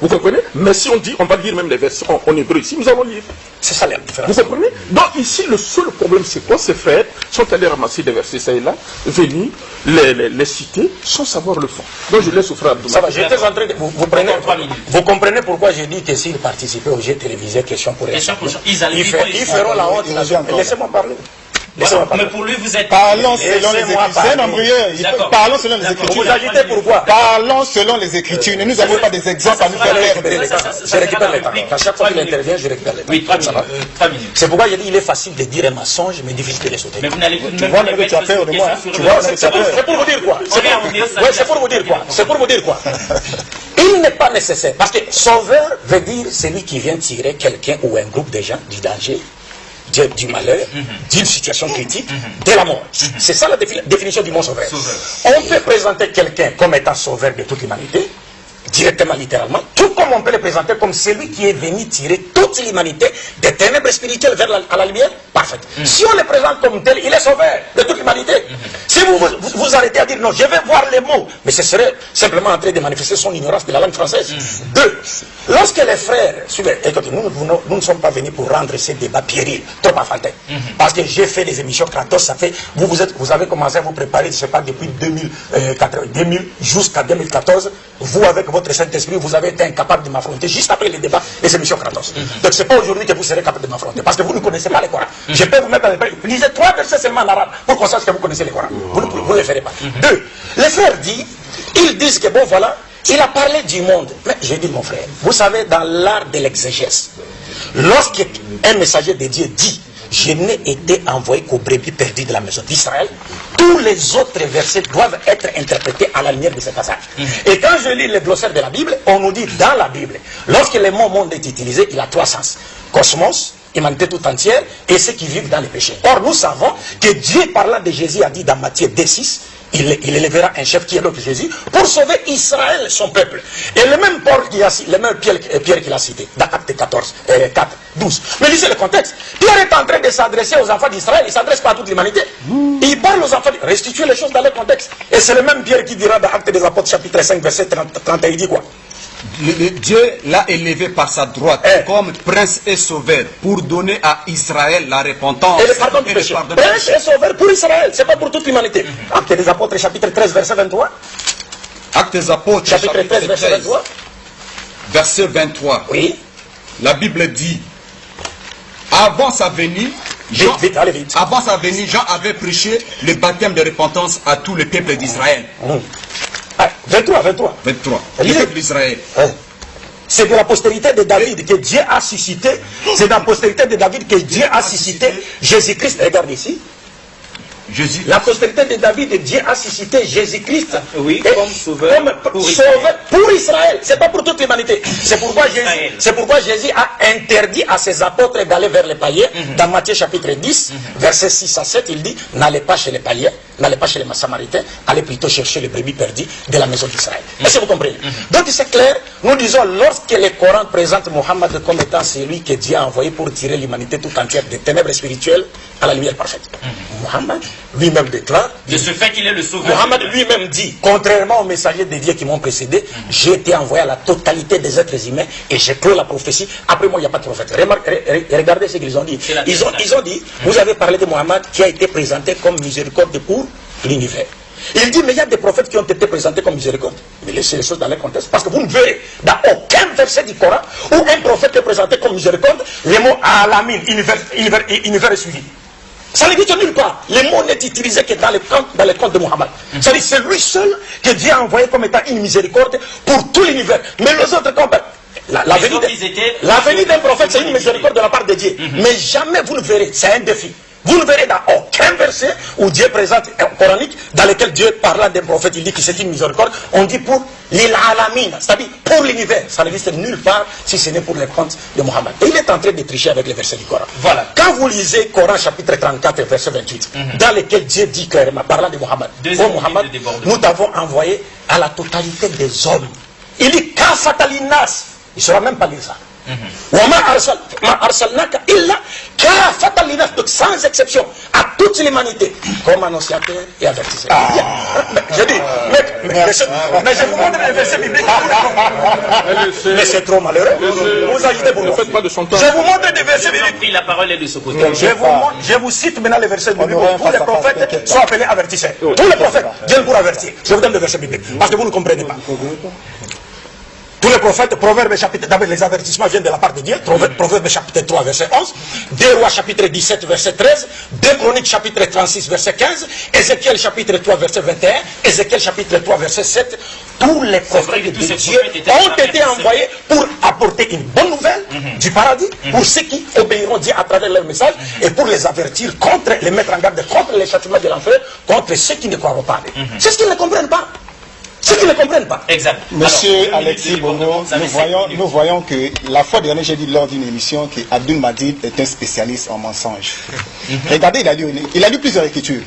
Vous comprenez? Mais si on dit, on va lire même les versets en hébreu ici, nous allons lire. C'est ça la différence. Vous comprenez? Donc ici, le seul problème, c'est quoi? Ces frères sont allés ramasser des versets, ça et là, venir les citer sans savoir le fond. Donc je laisse au frère Abdoulaye. Ça va, j'étais en train de... Vous comprenez pourquoi j'ai dit que s'ils participaient au jeu télévisé, question pour réponse, ils feront la honte. Laissez-moi parler. Mais pour lui, vous êtes... Parlons selon les Écritures. Parlons selon les Écritures. Vous agitez pourquoi? Parlons selon les Écritures. Nous n'avons pas des exemples à nous faire Je récupère les temps. À chaque fois qu'il intervient, je récupère les temps. Oui, 3 minutes. C'est pourquoi j'ai dit il est facile de dire un mensonge, mais difficile de les sauter. Mais vous n'allez tu vois ce que tu as fait de moi. Tu vois ce que tu as fait. C'est pour vous dire quoi? C'est pour vous dire quoi? C'est pour vous dire quoi? Il n'est pas nécessaire. Parce que sauveur veut dire celui qui vient tirer quelqu'un ou un groupe de gens du danger, du malheur, d'une situation critique, de la mort. C'est ça la définition du mot sauveur. On peut présenter quelqu'un comme étant sauveur de toute l'humanité, directement, littéralement, tout comme on peut le présenter comme celui qui est venu tirer toute l'humanité des ténèbres spirituelles vers à la lumière parfaite. Si on le présente comme tel, il est sauveur de toute l'humanité. Si vous arrêtez à dire non, je vais voir les mots, mais ce serait simplement en train de manifester son ignorance de la langue française. Deux, lorsque les frères, écoutez, nous ne sommes pas venus pour rendre ces débats puérils, trop enfantins. Parce que j'ai fait des émissions Kratos, ça fait, vous avez commencé à vous préparer, je ne sais pas, depuis 2000 jusqu'à 2014, vous avec votre Saint-Esprit, vous avez été incapable de m'affronter juste après les débats des émissions Kratos. Donc c'est pas aujourd'hui que vous serez capable de m'affronter, parce que vous ne connaissez pas le Coran. Je peux vous mettre dans les pays, lisez 3 versets seulement en arabe, pour qu'on sache que vous connaissez le Coran. Vous ne le ferez pas. Deux, les frères ils disent que bon voilà, il a parlé du monde. Mais je dis mon frère, vous savez, dans l'art de l'exégèse, lorsqu'un messager de Dieu dit, je n'ai été envoyé qu'aux brebis perdues de la maison d'Israël. Tous les autres versets doivent être interprétés à la lumière de ce passage. Et quand je lis le glossaire de la Bible, on nous dit dans la Bible, lorsque le mot monde est utilisé, il a 3 sens. Cosmos, humanité tout entière, et ceux qui vivent dans les péchés. Or, nous savons que Dieu, parlant de Jésus, a dit dans Matthieu 2,6, il élèvera un chef qui est l'autre Jésus pour sauver Israël, son peuple. Et le même Pierre qu'il a cité dans Acte 4, 12. Mais lisez le contexte. Pierre est en train de s'adresser aux enfants d'Israël, il ne s'adresse pas à toute l'humanité. Il parle aux enfants, restituer les choses dans leur contexte. Et c'est le même Pierre qui dira dans Acte des Apôtres, chapitre 5, verset 31, il dit quoi? Dieu l'a élevé par sa droite comme prince et sauveur pour donner à Israël la repentance et le pardon du péché. Prince et sauveur pour Israël, c'est pas pour toute l'humanité. Acte des Apôtres, chapitre 13, verset 23. Acte des Apôtres, chapitre 13, verset 23. Verset 23. Oui. La Bible dit, avant sa venue, Jean avait prêché le baptême de repentance à tout le peuple d'Israël. 23. Le peuple d'Israël. C'est de la postérité de David que Dieu a suscité. C'est de la postérité de David que Dieu a suscité Jésus-Christ. Regarde ici. La postérité de David, Dieu a suscité Jésus-Christ comme sauveur pour Israël. C'est pas pour toute l'humanité. C'est pourquoi Jésus a interdit à ses apôtres d'aller vers les païens. Dans Matthieu chapitre 10, versets 6 à 7, il dit, n'allez pas chez les païens, n'allez pas chez les Samaritains, allez plutôt chercher les brebis perdues de la maison d'Israël. Est-ce que vous comprenez? Donc c'est clair, nous disons, lorsque le Coran présente Mohammed comme étant celui que Dieu a envoyé pour tirer l'humanité tout entière des ténèbres spirituelles à la lumière parfaite. Mohammed lui-même déclare, de ce fait qu'il est le sauveur. Mohammed lui-même dit, contrairement aux messagers de Dieu qui m'ont précédé, j'ai été envoyé à la totalité des êtres humains et j'ai clos la prophétie. Après moi, il n'y a pas de prophète. Regardez ce qu'ils ont dit. Ils ont dit, vous avez parlé de Mohammed qui a été présenté comme miséricorde pour l'univers. Il dit, mais il y a des prophètes qui ont été présentés comme miséricorde. Mais laissez les choses dans leur contexte. Parce que vous ne verrez dans aucun verset du Coran où un prophète est présenté comme miséricorde, les mots alamin, univers est suivi. Ça ne dit que nulle part. Le mot n'est utilisé que dans les contes de Mohammed. C'est-à-dire c'est lui seul que Dieu a envoyé comme étant une miséricorde pour tout l'univers. Mais les autres comptes. La venue d'un prophète, c'est une miséricorde de la part de Dieu. Mais jamais vous ne verrez, c'est un défi. Vous ne verrez dans aucun verset où Dieu présente un coranique dans lequel Dieu parlant d'un prophète, il dit que c'est une miséricorde. On dit pour l'alamin, c'est-à-dire pour l'univers. Ça n'existe nulle part si ce n'est pour les contes de Mohammed. Et il est en train de tricher avec les versets du Coran. Voilà. Quand vous lisez Coran chapitre 34 verset 28, dans lequel Dieu dit clairement, parlant de Mohammed, ô Mohammed, nous t'avons envoyé à la totalité des hommes. Il dit Kafatalinas. Il ne saura même pas lire ça. Donc sans exception à toute l'humanité comme annonciateur et avertisseur. Je dis, mais je vous montre les versets bibliques. Mais c'est trop malheureux. Vous agitez pour nous. Je vous montre des versets bibliques. La parole est de ce côté. Je vous cite maintenant les versets bibliques. Tous les prophètes sont appelés avertisseurs. Tous les prophètes viennent pour avertir. Je vous donne les versets bibliques parce que vous ne comprenez pas. Tous les prophètes, Proverbes chapitre, d'abord les avertissements viennent de la part de Dieu, Proverbes chapitre 3 verset 11, 2 Rois chapitre 17 verset 13, 2 Chroniques chapitre 36 verset 15, Ézéchiel chapitre 3 verset 21, Ézéchiel chapitre 3 verset 7, tous les prophètes de Dieu ont été envoyés pour apporter une bonne nouvelle du paradis pour ceux qui obéiront Dieu à travers leur message et pour les avertir contre, les mettre en garde contre les châtiments de l'enfer, contre ceux qui ne croiront pas. C'est ce qu'ils ne comprennent pas. Ceux qui ne comprennent pas. Exact. Monsieur Alexis Bongo, nous voyons que la fois dernière, j'ai dit lors d'une émission que Abdul Majid est un spécialiste en mensonges. Regardez, il a lu plusieurs écritures.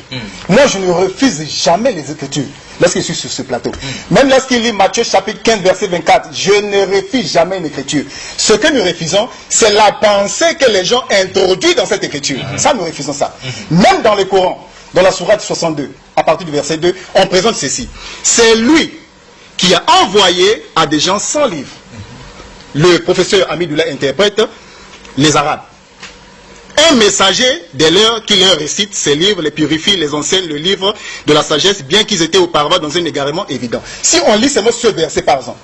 Moi, je ne refuse jamais les écritures lorsque je suis sur ce plateau. Même lorsqu'il lit Matthieu chapitre 15, verset 24, je ne refuse jamais une écriture. Ce que nous refusons, c'est la pensée que les gens introduisent dans cette écriture. Ça, nous refusons ça. Même dans le Coran, dans la sourate 62, à partir du verset 2, on présente ceci. C'est lui qui a envoyé à des gens sans livre. Le professeur Amidoula interprète les Arabes. Un messager des leurs qui leur récite ces livres, les purifie, les enseigne le livre de la sagesse, bien qu'ils étaient auparavant dans un égarement évident. Si on lit ce verset par exemple,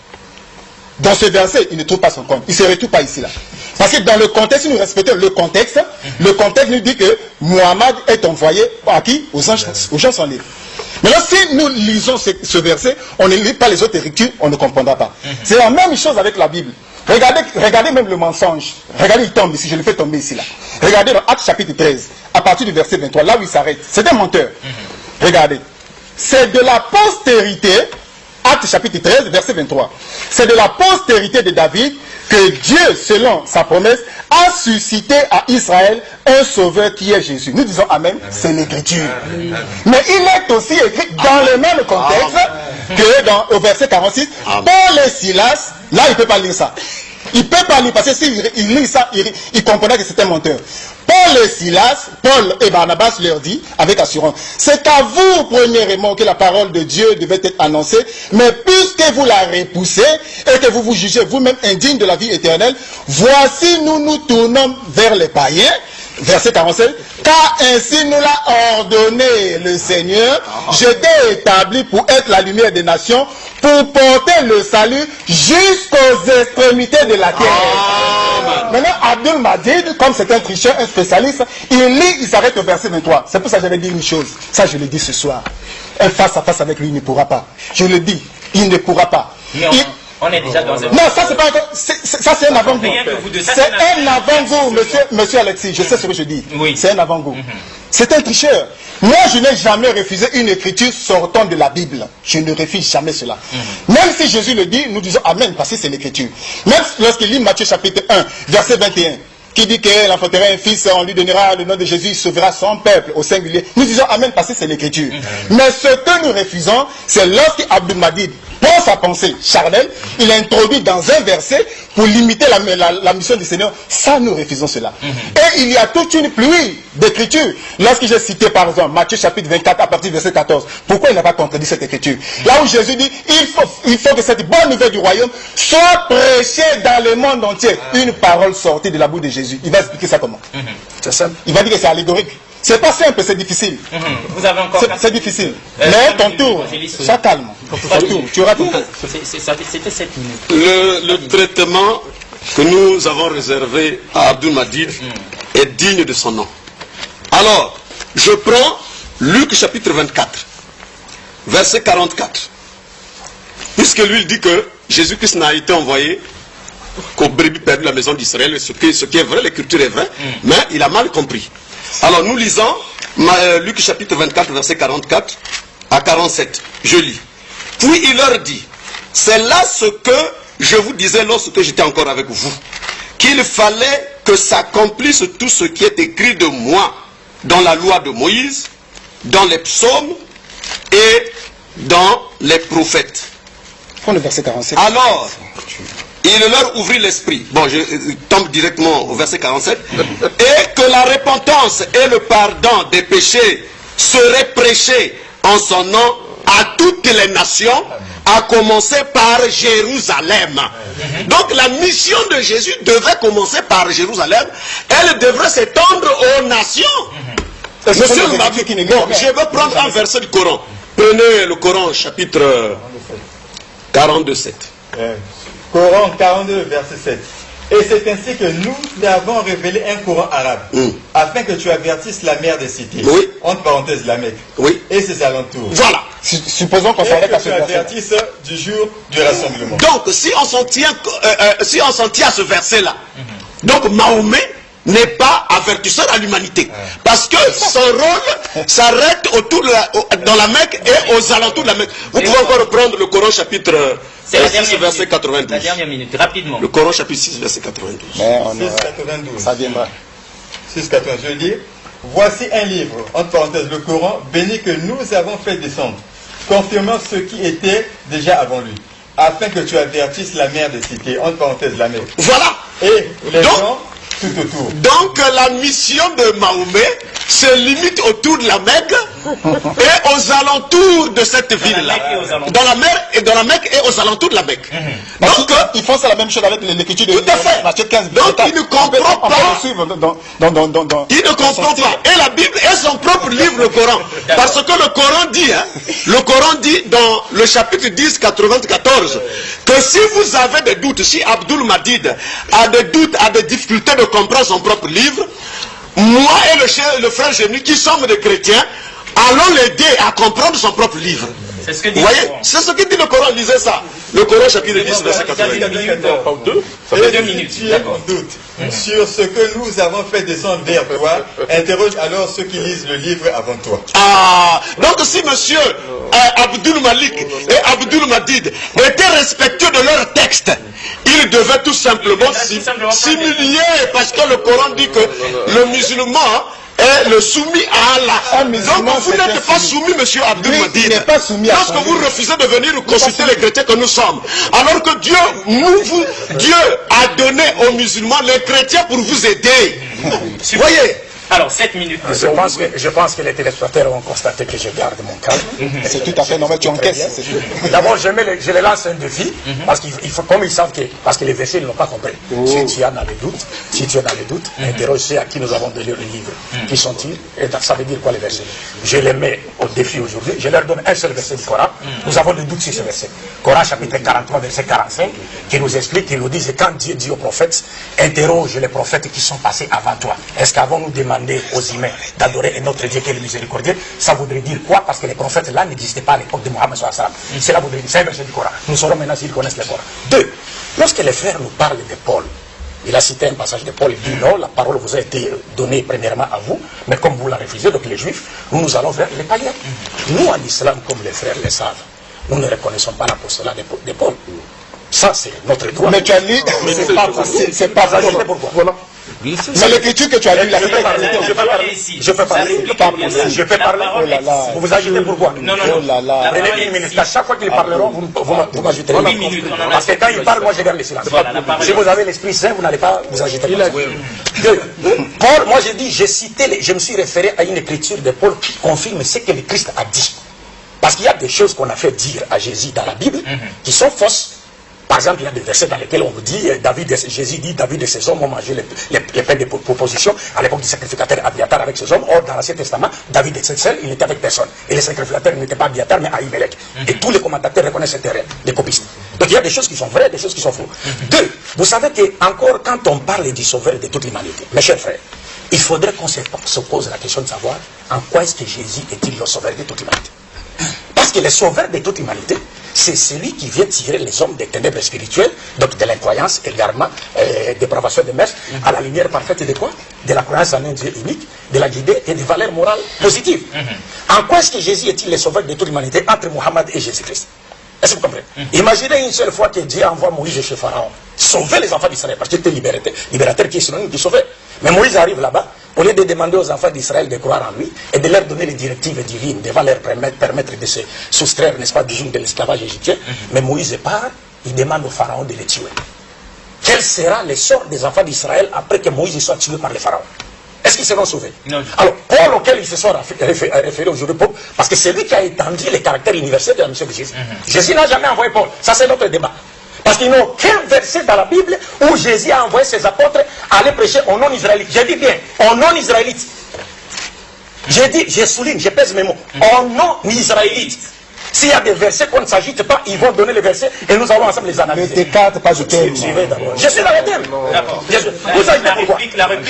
dans ce verset, il ne trouve pas son compte. Il ne se retrouve pas ici là. Parce que dans le contexte, si nous respectons le contexte nous dit que Mohammed est envoyé à qui? Aux gens sans livre. Maintenant, si nous lisons ce verset, on ne lit pas les autres écritures, on ne comprendra pas. C'est la même chose avec la Bible. Regardez même le mensonge. Regardez, il tombe ici, je le fais tomber ici là. Regardez dans Actes chapitre 13, à partir du verset 23, là où il s'arrête. C'est un menteur. Regardez. C'est de la postérité, Actes chapitre 13, verset 23. C'est de la postérité de David que Dieu, selon sa promesse, a suscité à Israël un sauveur qui est Jésus. Nous disons Amen, c'est l'écriture. Mais il est aussi écrit dans le même contexte que au verset 46, Paul et Silas, là il ne peut pas lire ça. Il ne peut pas lire, parce que s'il lit ça, il comprendra que c'est un menteur. Paul et Silas, Paul et Barnabas leur dit, avec assurance, c'est à vous, premièrement, que la parole de Dieu devait être annoncée, mais puisque vous la repoussez et que vous vous jugez vous-même indigne de la vie éternelle, voici nous nous tournons vers les païens, verset 47, car ainsi nous l'a ordonné le Seigneur, je t'ai établi pour être la lumière des nations, pour porter le salut jusqu'aux extrémités de la terre. Maintenant, Abdul Majid, comme c'est un tricheur, un spécialiste, il lit, il s'arrête au verset 23. C'est pour ça que j'avais dit une chose. Ça, je le dis ce soir. Un face à face avec lui, il ne pourra pas. Je le dis, il ne pourra pas. On est déjà dans un... Non, ça c'est pas encore... Ça c'est un avant-goût. C'est un avant-goût, monsieur Alexis. Je sais ce que je dis. Oui. C'est un avant-goût. C'est un tricheur. Moi, je n'ai jamais refusé une écriture sortant de la Bible. Je ne refuse jamais cela. Même si Jésus le dit, nous disons Amen, parce que c'est l'écriture. Même lorsqu'il lit Matthieu chapitre 1, verset 21, qui dit qu'elle enfantera un fils, on lui donnera le nom de Jésus, il sauvera son peuple au singulier. Nous disons Amen, parce que c'est l'écriture. Mais ce que nous refusons, c'est lorsqu'Abdul Majid, pour sa pensée charnelle, il introduit dans un verset pour limiter la mission du Seigneur. Ça, nous refusons cela. Et il y a toute une pluie d'écriture. Lorsque j'ai cité par exemple Matthieu chapitre 24 à partir du verset 14, pourquoi il n'a pas contredit cette écriture? Là où Jésus dit, il faut que cette bonne nouvelle du royaume soit prêchée dans le monde entier. Une parole sortie de la bouche de Jésus. Il va expliquer ça comment? C'est simple. Il va dire que c'est allégorique. C'est pas simple, c'est difficile. Vous avez encore... C'est difficile. Mais ton tour, sois calme. Ton tour, tu auras ton tour. C'était 7 minutes. Le traitement que nous avons réservé à Abdul Majid est digne de son nom. Alors, je prends Luc chapitre 24, verset 44. Puisque lui il dit que Jésus-Christ n'a été envoyé qu'aux brebis perdues de la maison d'Israël, ce qui est vrai, l'écriture est vraie, mais il a mal compris. Alors nous lisons Luc chapitre 24, verset 44 à 47. Je lis. Puis il leur dit, c'est là ce que je vous disais lorsque j'étais encore avec vous, qu'il fallait que s'accomplisse tout ce qui est écrit de moi dans la loi de Moïse, dans les psaumes et dans les prophètes. Prends le verset 47. Alors, il leur ouvrit l'esprit. Bon, je tombe directement au verset 47. Et que la repentance et le pardon des péchés seraient prêchés en son nom à toutes les nations, à commencer par Jérusalem. Donc la mission de Jésus devait commencer par Jérusalem. Elle devrait s'étendre aux nations. Monsieur le Mabie, bon, je vais prendre un verset du Coran. Prenez le Coran, chapitre 42, 7. Coran 42, verset 7. Et c'est ainsi que nous t'avons révélé un Coran arabe, afin que tu avertisses la mère des cités, entre parenthèses la Mecque, et ses alentours. Voilà. Supposons qu'on s'arrête à ce verset. Et que tu avertisses du jour du rassemblement. Donc, si on s'en tient à ce verset-là, donc Mahomet n'est pas avertisseur à l'humanité. Parce que son rôle s'arrête dans la Mecque et aux alentours de la Mecque. Vous pouvez encore reprendre le Coran chapitre 6, verset 92. La dernière minute, rapidement. Le Coran chapitre 6, verset 92. 6,92. Ça viendra. 6,92. Je dis, voici un livre, entre parenthèses, le Coran, béni que nous avons fait descendre, confirmant ce qui était déjà avant lui, afin que tu avertisses la mère des cités, entre parenthèses, la Mecque. Voilà. Et les gens tout autour. Donc la mission de Mahomet se limite autour de la Mecque et aux alentours de cette ville-là. Dans la Mecque et aux alentours de la Mecque. Donc ils font ça la même chose avec l'écriture de Matthieu 15. Donc il ne comprend pas. Il ne comprend pas. Et la Bible est son propre livre, le Coran. Parce que le Coran dit dans le chapitre 10, 94, que si vous avez des doutes, si Abdul Majid a des doutes, a des difficultés de comprendre son propre livre, moi et le frère Génie, qui sommes des chrétiens, allons l'aider à comprendre son propre livre. C'est ce que dit vous voyez, c'est ce que dit le Coran, lisez ça. Le Coran chapitre 10, verset 80. Ça fait 2 minutes. Tu as un doute sur ce que nous avons fait descendre vers toi. Interroge alors ceux qui lisent le livre avant toi. Ah, donc si monsieur Abdul Malik et Abdul Madid étaient respectueux de leur texte, ils devaient tout simplement s'humilier, parce que le Coran dit que le musulman est le soumis à Allah. Donc vous n'êtes pas soumis, monsieur Abdul Madid. Lorsque vous refusez de venir consulter les chrétiens que nous sommes, alors que Dieu a donné aux musulmans les chrétiens pour vous aider. Vous voyez? Alors, 7 minutes. Je pense que les téléspectateurs ont constaté que je garde mon calme. C'est tout à fait normal, tu encaisses. D'abord, je les lance un défi, parce qu'il faut, comme ils savent que, parce que les versets ne l'ont pas compris. Si tu as dans les doutes, interroge ceux à qui nous avons donné le livre. Qui sont-ils? Et ça veut dire quoi les versets? Je les mets au défi aujourd'hui. Je leur donne un seul verset du Coran. Nous avons des doutes sur ce verset. Coran chapitre 43, verset 45, qui nous explique, qui nous dit, quand Dieu dit aux prophètes, interroge les prophètes qui sont passés avant toi. Est-ce qu'avons-nous demandé aux humains d'adorer un autre Dieu qui est le miséricordieux? Ça voudrait dire quoi? Parce que les prophètes là n'existaient pas à l'époque de Mohammed sallallahu alayhi wa sallam. Cela voudrait dire, c'est un verset du Coran. Nous saurons maintenant s'ils connaissent le Coran. 2. Lorsque les frères nous parlent de Paul, il a cité un passage de Paul, il dit non, la parole vous a été donnée premièrement à vous, mais comme vous la refusez, donc les juifs, nous allons vers les païens. Nous en islam, comme les frères le savent, nous ne reconnaissons pas l'apostolat de Paul. Ça, c'est notre droit. Mais tu as lu, c'est pas facile, c'est pas facile. Pourquoi? Voilà. C'est l'écriture que tu as lu. Je peux parler. Vous vous agitez pourquoi? Non. Prenez une minute. À chaque fois qu'ils parleront, vous m'agiterez. 8 minutes. Parce que quand ils parlent, moi je garde le silence. Si vous avez l'Esprit Saint, vous n'allez pas vous agiter. 2. Paul, moi je me suis référé à une écriture de Paul qui confirme ce que le Christ a dit. Parce qu'il y a des choses qu'on a fait dire à Jésus dans la Bible qui sont fausses. Par exemple, il y a des versets dans lesquels on vous dit, Jésus dit, David et ses hommes ont mangé les pains de proposition à l'époque du sacrificateur Abiatar avec ses hommes. Or, dans l'Ancien Testament, David était seul, il n'était avec personne. Et le sacrificateur n'était pas Abiatar, mais Ahimelech. Et tous les commentateurs reconnaissent cette erreur, les copistes. Donc il y a des choses qui sont vraies, des choses qui sont fausses. 2. Vous savez que encore quand on parle du sauveur de toute l'humanité, mes chers frères, il faudrait qu'on se pose la question de savoir en quoi est-ce que Jésus est-il le sauveur de toute l'humanité. Parce que le sauveur de toute l'humanité, c'est celui qui vient tirer les hommes des ténèbres spirituelles, donc de l'incroyance, égarement, dépravation de mœurs, à la lumière parfaite de quoi? De la croyance en un Dieu unique, de la guider et des valeurs morales positives. En quoi est-ce que Jésus est-il le sauveur de toute l'humanité entre Mohammed et Jésus-Christ? Est-ce que vous comprenez? Imaginez une seule fois que Dieu envoie Moïse chez Pharaon, sauver les enfants d'Israël, parce qu'il était libérateur qui est synonyme de sauver. Mais Moïse arrive là-bas, au lieu de demander aux enfants d'Israël de croire en lui et de leur donner les directives divines, de leur permettre de se soustraire, n'est-ce pas, du joug de l'esclavage égyptien, mais Moïse part, il demande au Pharaon de les tuer. Quel sera le sort des enfants d'Israël après que Moïse soit tué par le Pharaon? Est-ce qu'ils seront sauvés? Non. Alors, Paul, auquel ils se sont référés aujourd'hui, parce que c'est lui qui a étendu les caractères universels de la mission de Jésus. Jésus n'a jamais envoyé Paul. Ça, c'est notre débat. Parce qu'il n'y a aucun verset dans la Bible où Jésus a envoyé ses apôtres à aller prêcher aux non-israélites. Je dis bien, aux non-israélites. Je souligne, je pèse mes mots. Aux non-israélites. S'il y a des versets qu'on ne s'agite pas, ils vont donner les versets et nous allons ensemble les analyser. Ne t'écarte pas du thème. Je suis dans le thème. Vous savez pourquoi?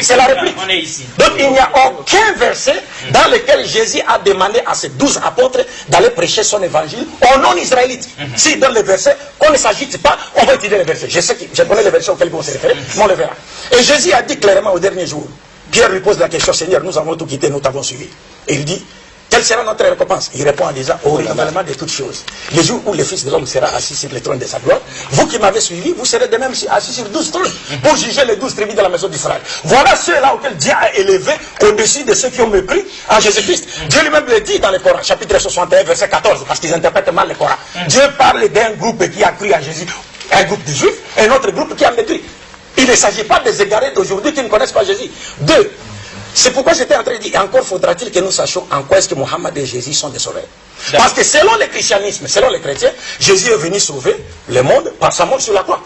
C'est la réplique. On est ici. Donc il n'y a aucun verset dans lequel Jésus a demandé à ses 12 apôtres d'aller prêcher son évangile aux non-israélites. S'il donne les versets, qu'on ne s'agite pas, on va étudier les versets. Je sais que je connais les versets auxquels vous se référez, mais on les verra. Et Jésus a dit clairement au dernier jour, Pierre lui pose la question, Seigneur, nous avons tout quitté, nous t'avons suivi. Et il dit, quelle sera notre récompense? Il répond en disant, au renouvellement de toutes choses. Le jour où le Fils de l'homme sera assis sur le trône de sa gloire, vous qui m'avez suivi, vous serez de même assis sur 12 trônes pour juger les 12 tribus de la maison d'Israël. Voilà ceux-là auxquels Dieu a élevé au-dessus de ceux qui ont mépris en Jésus-Christ. Dieu lui-même le dit dans le Coran, chapitre 61, verset 14, parce qu'ils interprètent mal le Coran. Dieu parle d'un groupe qui a cru à Jésus, un groupe de juifs, et un autre groupe qui a mépris. Il ne s'agit pas des égarés d'aujourd'hui qui ne connaissent pas Jésus. 2. C'est pourquoi j'étais en train de dire, encore faudra-t-il que nous sachions en quoi est-ce que Mohammed et Jésus sont des sauveurs. Parce que selon le christianisme, selon les chrétiens, Jésus est venu sauver le monde par sa mort sur la croix.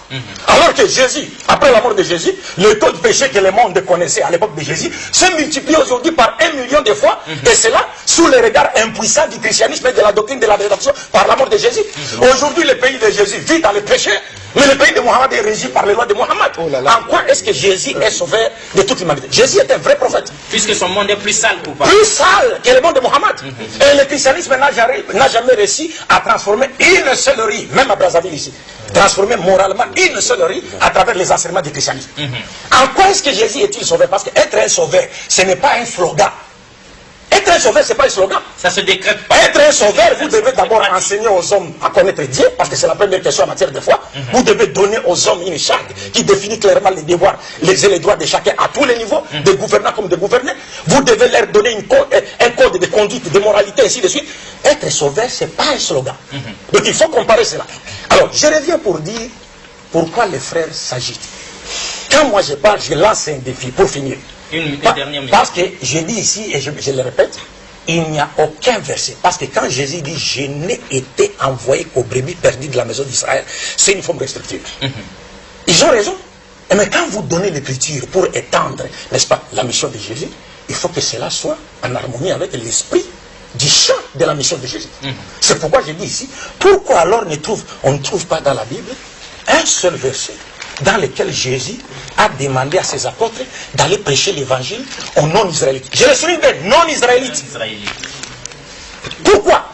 Alors que Jésus, après la mort de Jésus, le taux de péché que le monde connaissait à l'époque de Jésus se multiplie aujourd'hui par 1 million de fois, et cela sous le regard impuissant du christianisme et de la doctrine de la rédemption par la mort de Jésus. Aujourd'hui, le pays de Jésus vit dans le péché, Mais le pays de Mohammed est régi par les lois de Mohammed. En quoi est-ce que Jésus est sauveur de toute l'humanité? Jésus est un vrai prophète. Puisque son monde est plus sale pour pas. Plus sale que le monde de Mohammed. Et le christianisme n'a jamais réussi à transformer une seule riz, même à Brazzaville ici, transformer moralement une seule riz à travers les enseignements du christianisme. En quoi est-ce que Jésus est-il sauveur? Parce qu'être un sauveur, ce n'est pas un slogan. Être un sauveur, ce n'est pas un slogan. Ça se décrète. Être un sauveur, vous devez d'abord enseigner aux hommes à connaître Dieu, parce que c'est la première question en matière de foi. Vous devez donner aux hommes une charte qui définit clairement les devoirs et les droits de chacun à tous les niveaux, des gouvernants comme des gouvernés. Vous devez leur donner un code de conduite, de moralité, ainsi de suite. Être sauveur, ce n'est pas un slogan. Donc il faut comparer cela. Alors, je reviens pour dire pourquoi les frères s'agitent. Quand moi je parle, je lance un défi pour finir. Parce que je dis ici, et je le répète, il n'y a aucun verset. Parce que quand Jésus dit « Je n'ai été envoyé qu'aux brebis perdues de la maison d'Israël », c'est une forme restrictive. Ils ont raison. Mais quand vous donnez l'écriture pour étendre, n'est-ce pas, la mission de Jésus, il faut que cela soit en harmonie avec l'esprit du champ de la mission de Jésus. C'est pourquoi je dis ici, pourquoi alors on ne trouve pas dans la Bible un seul verset dans lequel Jésus a demandé à ses apôtres d'aller prêcher l'évangile aux non-israélites. Je le souligne des non-israélites. Pourquoi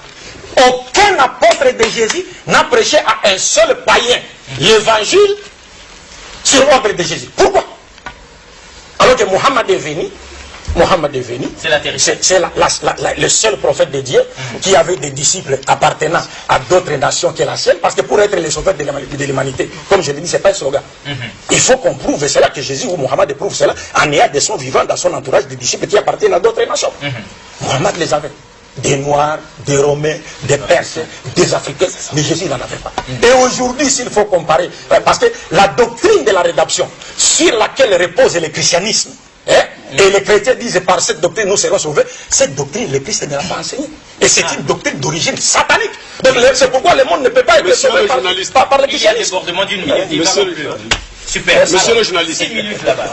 aucun apôtre de Jésus n'a prêché à un seul païen l'évangile sur l'ordre de Jésus? Pourquoi? Alors que Mohammed est venu, c'est le seul prophète de Dieu qui avait des disciples appartenant à d'autres nations que la sienne, parce que pour être le sauveur de l'humanité, comme je l'ai dit, ce n'est pas un slogan. Il faut qu'on prouve cela, que Jésus ou Mohammed prouve cela en ayant des sons vivants dans son entourage des disciples qui appartiennent à d'autres nations. Mohammed les avait. Des Noirs, des Romains, des Perses, des Africains, mais Jésus n'en avait pas. Et aujourd'hui, s'il faut comparer, parce que la doctrine de la rédemption, sur laquelle repose le christianisme, et les chrétiens disent par cette doctrine nous serons sauvés, cette doctrine le Christ ne l'a pas enseignée. Et c'est une doctrine d'origine satanique. Donc c'est pourquoi le monde ne peut pas être sauvé par le christianisme. Super. Monsieur le journaliste,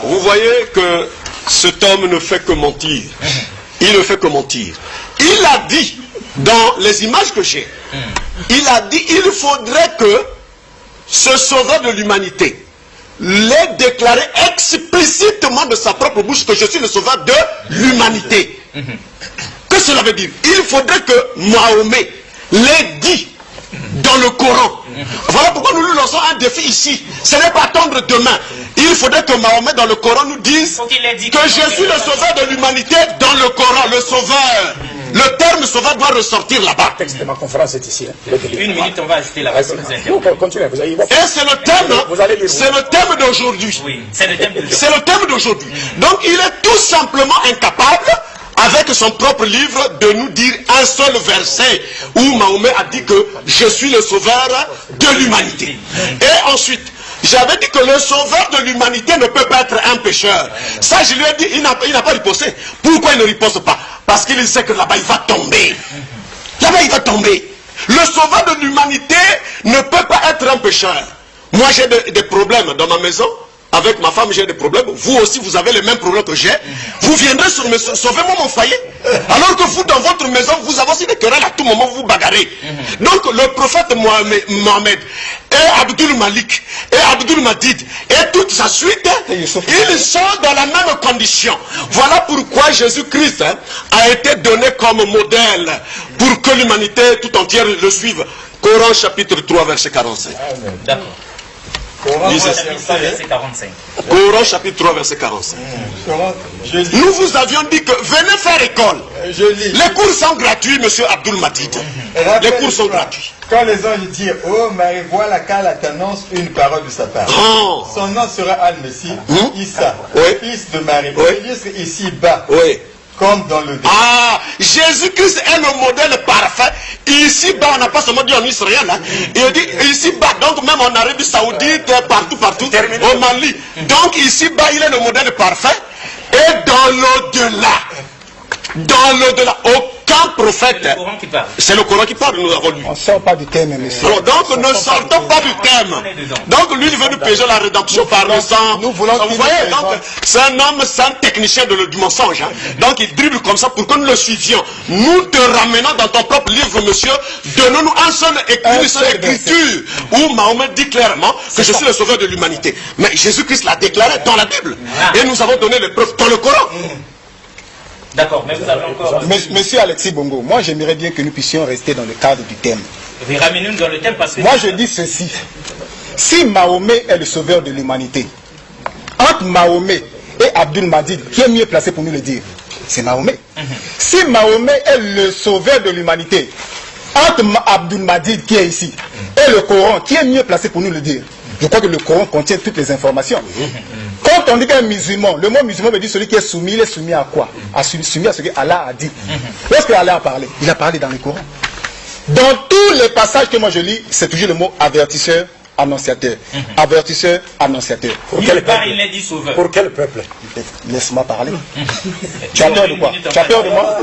vous voyez que cet homme ne fait que mentir. Il ne fait que mentir. Il a dit, dans les images que j'ai, il a dit il faudrait que ce sauveur de l'humanité l'ait déclaré explicitement de sa propre bouche que je suis le sauveur de l'humanité. Que cela veut dire? Il faudrait que Mahomet l'ait dit dans le Coran. Voilà pourquoi nous lui lançons un défi ici. Ce n'est pas attendre demain. Il faudrait que Mahomet dans le Coran nous dise que je suis le sauveur de l'humanité dans le Coran, le sauveur. Le terme sauveur doit ressortir là-bas. Le texte de ma conférence est ici. Une minute, on va ajouter la réponse. Continuez. Et c'est le thème d'aujourd'hui. Oui, c'est le thème d'aujourd'hui. C'est le thème d'aujourd'hui. Donc il est tout simplement incapable, avec son propre livre, de nous dire un seul verset où Mahomet a dit que je suis le sauveur de l'humanité. Et ensuite, j'avais dit que le sauveur de l'humanité ne peut pas être un pécheur. Ça, je lui ai dit, il n'a pas riposté. Pourquoi il ne riposte pas? Parce qu'il sait que là-bas, il va tomber. Là-bas, il va tomber. Le sauveur de l'humanité ne peut pas être un pécheur. Moi, j'ai des problèmes dans ma maison. Avec ma femme, j'ai des problèmes. Vous aussi, vous avez les mêmes problèmes que j'ai. Vous viendrez me sauver mon foyer. Alors que vous, dans votre maison, vous avez aussi des querelles à tout moment, vous vous bagarrez. Donc, le prophète Mohammed et Abdul Malik et Abdul Madid et toute sa suite, ils sont dans la même condition. Voilà pourquoi Jésus-Christ a été donné comme modèle pour que l'humanité tout entière le suive. Coran chapitre 3, verset 45. D'accord. Coran chapitre 3, verset 45. Nous vous avions dit que venez faire école. Les cours sont gratuits, monsieur Abdul Madid. Les cours sont gratuits. Quand les anges dirent, oh Marie, voilà qu'Allah t'annonce une parole de sa part. Son nom sera Al-Messie, Issa, fils de Marie. Registre ici-bas. Comme dans le début. Jésus-Christ est le modèle parfait. Ici-bas, on n'a pas seulement dit en Israël. Il dit ici-bas, donc même en Arabie Saoudite, partout, au Mali. Donc ici-bas, il est le modèle parfait. Et dans l'au-delà, aucun qu'un prophète, c'est le Coran qui parle, nous avons lu. On ne sort pas du thème, monsieur. Alors donc ne sortons pas du thème. Donc lui il veut nous payer la rédemption par le sang. Vous voyez, donc c'est un homme, c'est un technicien du mensonge. Hein. Donc il dribble comme ça pour que nous le suivions. Nous te ramenons dans ton propre livre, monsieur. Donnons-nous une seule écriture où Mahomet dit clairement que je suis le sauveur de l'humanité. Mais Jésus-Christ l'a déclaré dans la Bible. Et nous avons donné les preuves dans le Coran. D'accord, mais vous avez encore... Monsieur Alexis Bongo, moi j'aimerais bien que nous puissions rester dans le cadre du thème. Ramenez-nous dans le thème parce que... Moi je dis ceci. Si Mahomet est le sauveur de l'humanité, entre Mahomet et Abdul Majid, qui est mieux placé pour nous le dire? C'est Mahomet. Si Mahomet est le sauveur de l'humanité, entre Abdul Majid qui est ici et le Coran, qui est mieux placé pour nous le dire? Je crois que le Coran contient toutes les informations. Quand on dit qu'un musulman, le mot musulman veut dire celui qui est soumis, il est soumis à quoi? Soumis à ce que Allah a dit. Lorsque Allah a parlé, il a parlé dans le Coran. Dans tous les passages que moi je lis, c'est toujours le mot avertisseur, annonciateur. Avertisseur, annonciateur. Pour quel peuple? Il est dit sauveur. Pour quel peuple? Laisse-moi parler. Tu as peur de quoi? Tu as peur de moi?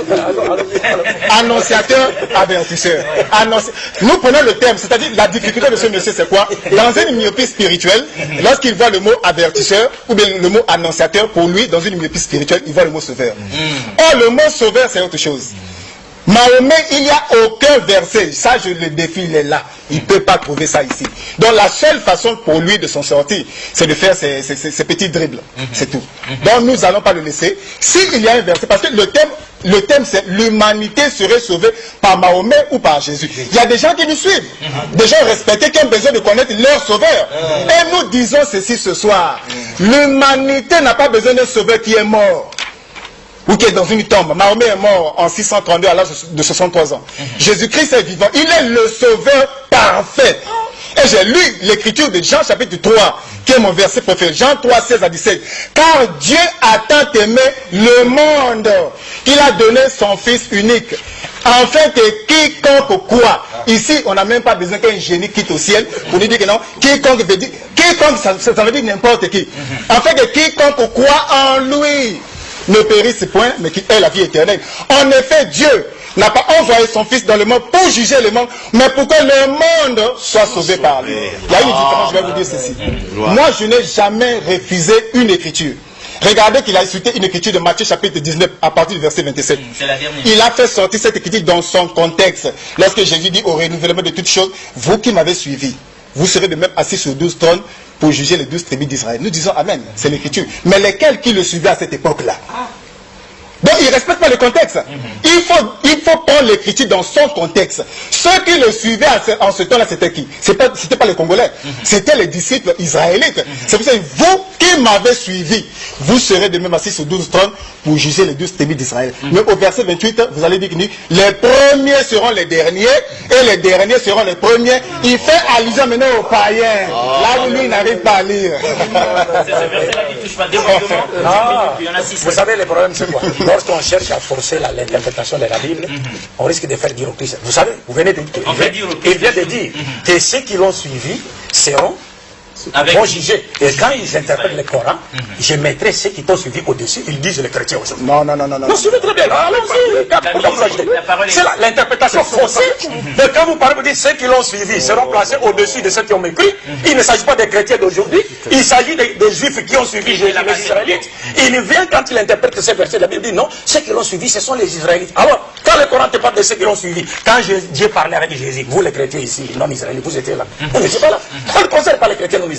Annonciateur, avertisseur. Nous prenons le thème, c'est-à-dire la difficulté de ce monsieur, c'est quoi? Dans une myopie spirituelle, lorsqu'il voit le mot avertisseur ou bien le mot annonciateur, pour lui, dans une myopie spirituelle, il voit le mot sauveur. Or, le mot sauveur, c'est autre chose. Mahomet, il n'y a aucun verset, ça je le défie, il est là, il ne peut pas trouver ça ici. Donc la seule façon pour lui de s'en sortir, c'est de faire ces petits dribbles, c'est tout. Donc nous n'allons pas le laisser. S'il y a un verset, parce que le thème c'est l'humanité serait sauvée par Mahomet ou par Jésus. Il y a des gens qui nous suivent, des gens respectés qui ont besoin de connaître leur sauveur. Et nous disons ceci ce soir, l'humanité n'a pas besoin d'un sauveur qui est mort. Ou qui est dans une tombe. Mahomet est mort en 632 à l'âge de 63 ans. Jésus-Christ est vivant. Il est le sauveur parfait. Et j'ai lu l'écriture de Jean chapitre 3, qui est mon verset préféré. Jean 3, 16 à 17. Car Dieu a tant aimé le monde qu'il a donné son Fils unique. Afin que quiconque quoi. Ici, on n'a même pas besoin qu'un génie quitte au ciel pour nous dire que non. Quiconque veut dire, quiconque, ça veut dire n'importe qui. Afin que quiconque quoi en lui ne périsse point, mais qui ait la vie éternelle. En effet, Dieu n'a pas envoyé son Fils dans le monde pour juger le monde, mais pour que le monde soit sauvé par lui. Il y a une différence, je vais vous dire ceci. Moi, je n'ai jamais refusé une écriture. Regardez qu'il a cité une écriture de Matthieu chapitre 19 à partir du verset 27. Il a fait sortir cette écriture dans son contexte. Lorsque Jésus dit au renouvellement de toutes choses, vous qui m'avez suivi, vous serez de même assis sur 12 trônes pour juger les 12 tribus d'Israël. Nous disons Amen, c'est l'écriture. Mais lesquels qui le suivaient à cette époque-là? Donc il ne respecte pas le contexte. Il faut prendre l'écriture dans son contexte. Ceux qui le suivaient en ce temps-là, c'était qui? C'était pas les Congolais. C'était les disciples israélites. C'est pour ça que vous qui m'avez suivi, vous serez de même assis sur 12 trônes pour juger les 12 tribus d'Israël. Mais au verset 28, vous allez dire que les premiers seront les derniers et les derniers seront les premiers. Il fait allusion maintenant aux païens. Là où lui il n'arrive pas à lire. C'est ce verset-là qui touche pas développement. Vous savez, le problème c'est quoi? Lorsqu'on cherche à forcer l'interprétation de la Bible, on risque de faire dire au Christ. Vous savez, vous venez de dire, il vient de dire que ceux qui l'ont suivi seront vont juger. Et quand ils interprètent le Coran, je mettrai ceux qui t'ont suivi au-dessus, ils disent les chrétiens aujourd'hui. Non. Non, suivez très bien. C'est l'interprétation faussée. Donc quand vous parlez, vous dites ceux qui l'ont suivi seront placés au-dessus de ceux qui ont mépris. Il ne s'agit pas des chrétiens d'aujourd'hui, il s'agit des juifs qui ont suivi Jésus, les Israélites. Il vient quand il interprète ces versets, la Bible dit non, ceux qui l'ont suivi, ce sont les Israélites. Alors, quand le Coran te parle de ceux qui l'ont suivi, quand Dieu parlait avec Jésus, vous les chrétiens ici, non-israélites, vous étiez là. Vous n'étiez pas là. Ça ne concerne pas les chrétiens non-israélites.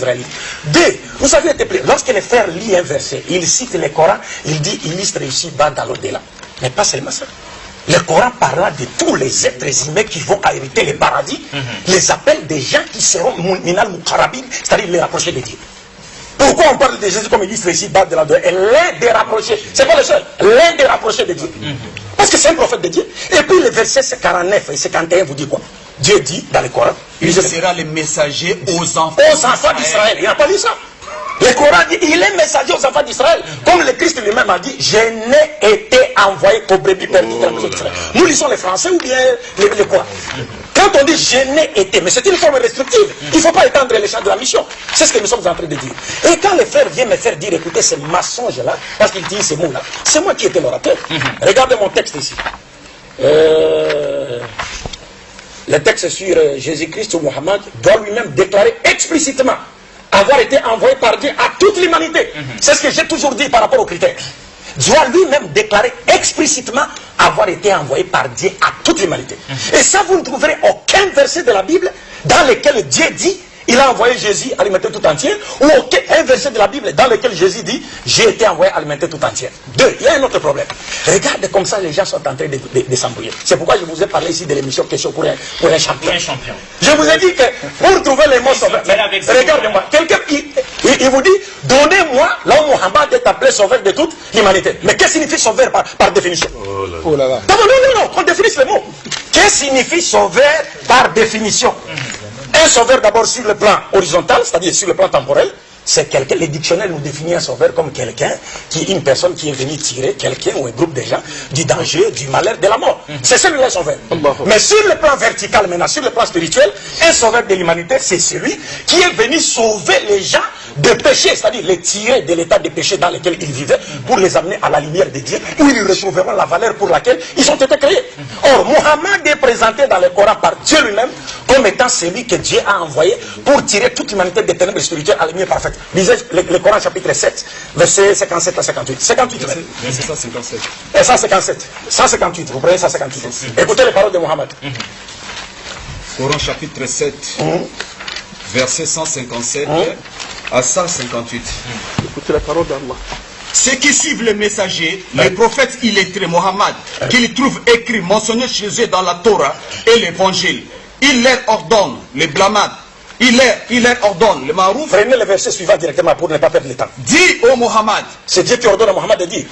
Deux, vous savez, lorsque les frères lisent un verset, ils citent le Coran, il dit, il liste ici, bas dans l'au-delà. Mais pas seulement ça. Le Coran parlant de tous les êtres humains qui vont hériter le paradis, les appelle des gens qui seront minal mukarabin, c'est-à-dire les rapprochés de Dieu. Pourquoi on parle de Jésus comme il illustre ici, bas de l'au-delà? L'un des rapprochés, c'est pas le seul, l'un des rapprochés de Dieu. Parce que c'est un prophète de Dieu. Et puis les versets 49 et 51 vous dit quoi? Dieu dit dans le Coran, il sera le messager aux enfants d'Israël. Il n'a pas dit ça. Le Coran dit, il est messager aux enfants d'Israël. Comme le Christ lui-même a dit, je n'ai été envoyé qu'aux brebis perdues de la maison d'Israël. Nous lisons les Français ou bien les quoi? Quand on dit je n'ai été, mais c'est une forme restrictive. Il ne faut pas étendre les champs de la mission. C'est ce que nous sommes en train de dire. Et quand les frères viennent me faire dire, écoutez, ces mensonges-là, parce qu'ils disent ces mots-là, c'est moi qui étais l'orateur. Regardez mon texte ici. le texte sur Jésus-Christ ou Mohammed doit lui-même déclarer explicitement avoir été envoyé par Dieu à toute l'humanité. C'est ce que j'ai toujours dit par rapport aux critères. Doit lui-même déclarer explicitement avoir été envoyé par Dieu à toute l'humanité. Et ça, vous ne trouverez aucun verset de la Bible dans lequel Dieu dit il a envoyé Jésus alimenter tout entier, ou aucun verset de la Bible dans lequel Jésus dit j'ai été envoyé alimenter tout entier. Deux, il y a un autre problème. Regardez comme ça les gens sont en train de s'embrouiller. C'est pourquoi je vous ai parlé ici de l'émission Question pour un champion. Je vous ai dit que pour trouver les mots sauveurs, regardez-moi, quelqu'un il vous dit donnez-moi là où Mohammed est appelé sauveur de toute l'humanité. Mais qu'est-ce que signifie sauveur par définition? Oh là là. Non, qu'on définisse les mots. Qu'est-ce que signifie sauveur par définition? Un sauveur d'abord sur le plan horizontal, c'est-à-dire sur le plan temporel, c'est quelqu'un, les dictionnaires nous définissent un sauveur comme quelqu'un qui est une personne qui est venue tirer quelqu'un ou un groupe de gens du danger, du malheur, de la mort. C'est celui-là sauveur. Mais sur le plan vertical maintenant, sur le plan spirituel, un sauveur de l'humanité, c'est celui qui est venu sauver les gens de péché, c'est-à-dire les tirer de l'état de péché dans lequel ils vivaient pour les amener à la lumière de Dieu, où ils retrouveront la valeur pour laquelle ils ont été créés. Or, Mohammed est présenté dans le Coran par Dieu lui-même comme étant celui que Dieu a envoyé pour tirer toute l'humanité des ténèbres spirituelles à la lumière parfaite. Lisez le Coran chapitre 7, versets 57 à 58. 58 même. Verset 157. Et 157. 158, vous prenez 158. Écoutez les paroles de Mohammed. Coran chapitre 7, verset 157 à 158. Écoutez la parole d'Allah. Ceux qui suivent le messager, les prophètes illettrés Mohammed, qu'ils trouvent écrit, mentionné chez eux dans la Torah et l'évangile, il leur ordonne les blâmades, il leur ordonne le marouf. Prenez le verset suivant directement pour ne pas perdre le temps. Dis ô Mohammed, c'est Dieu qui ordonne à Mohammed de dire,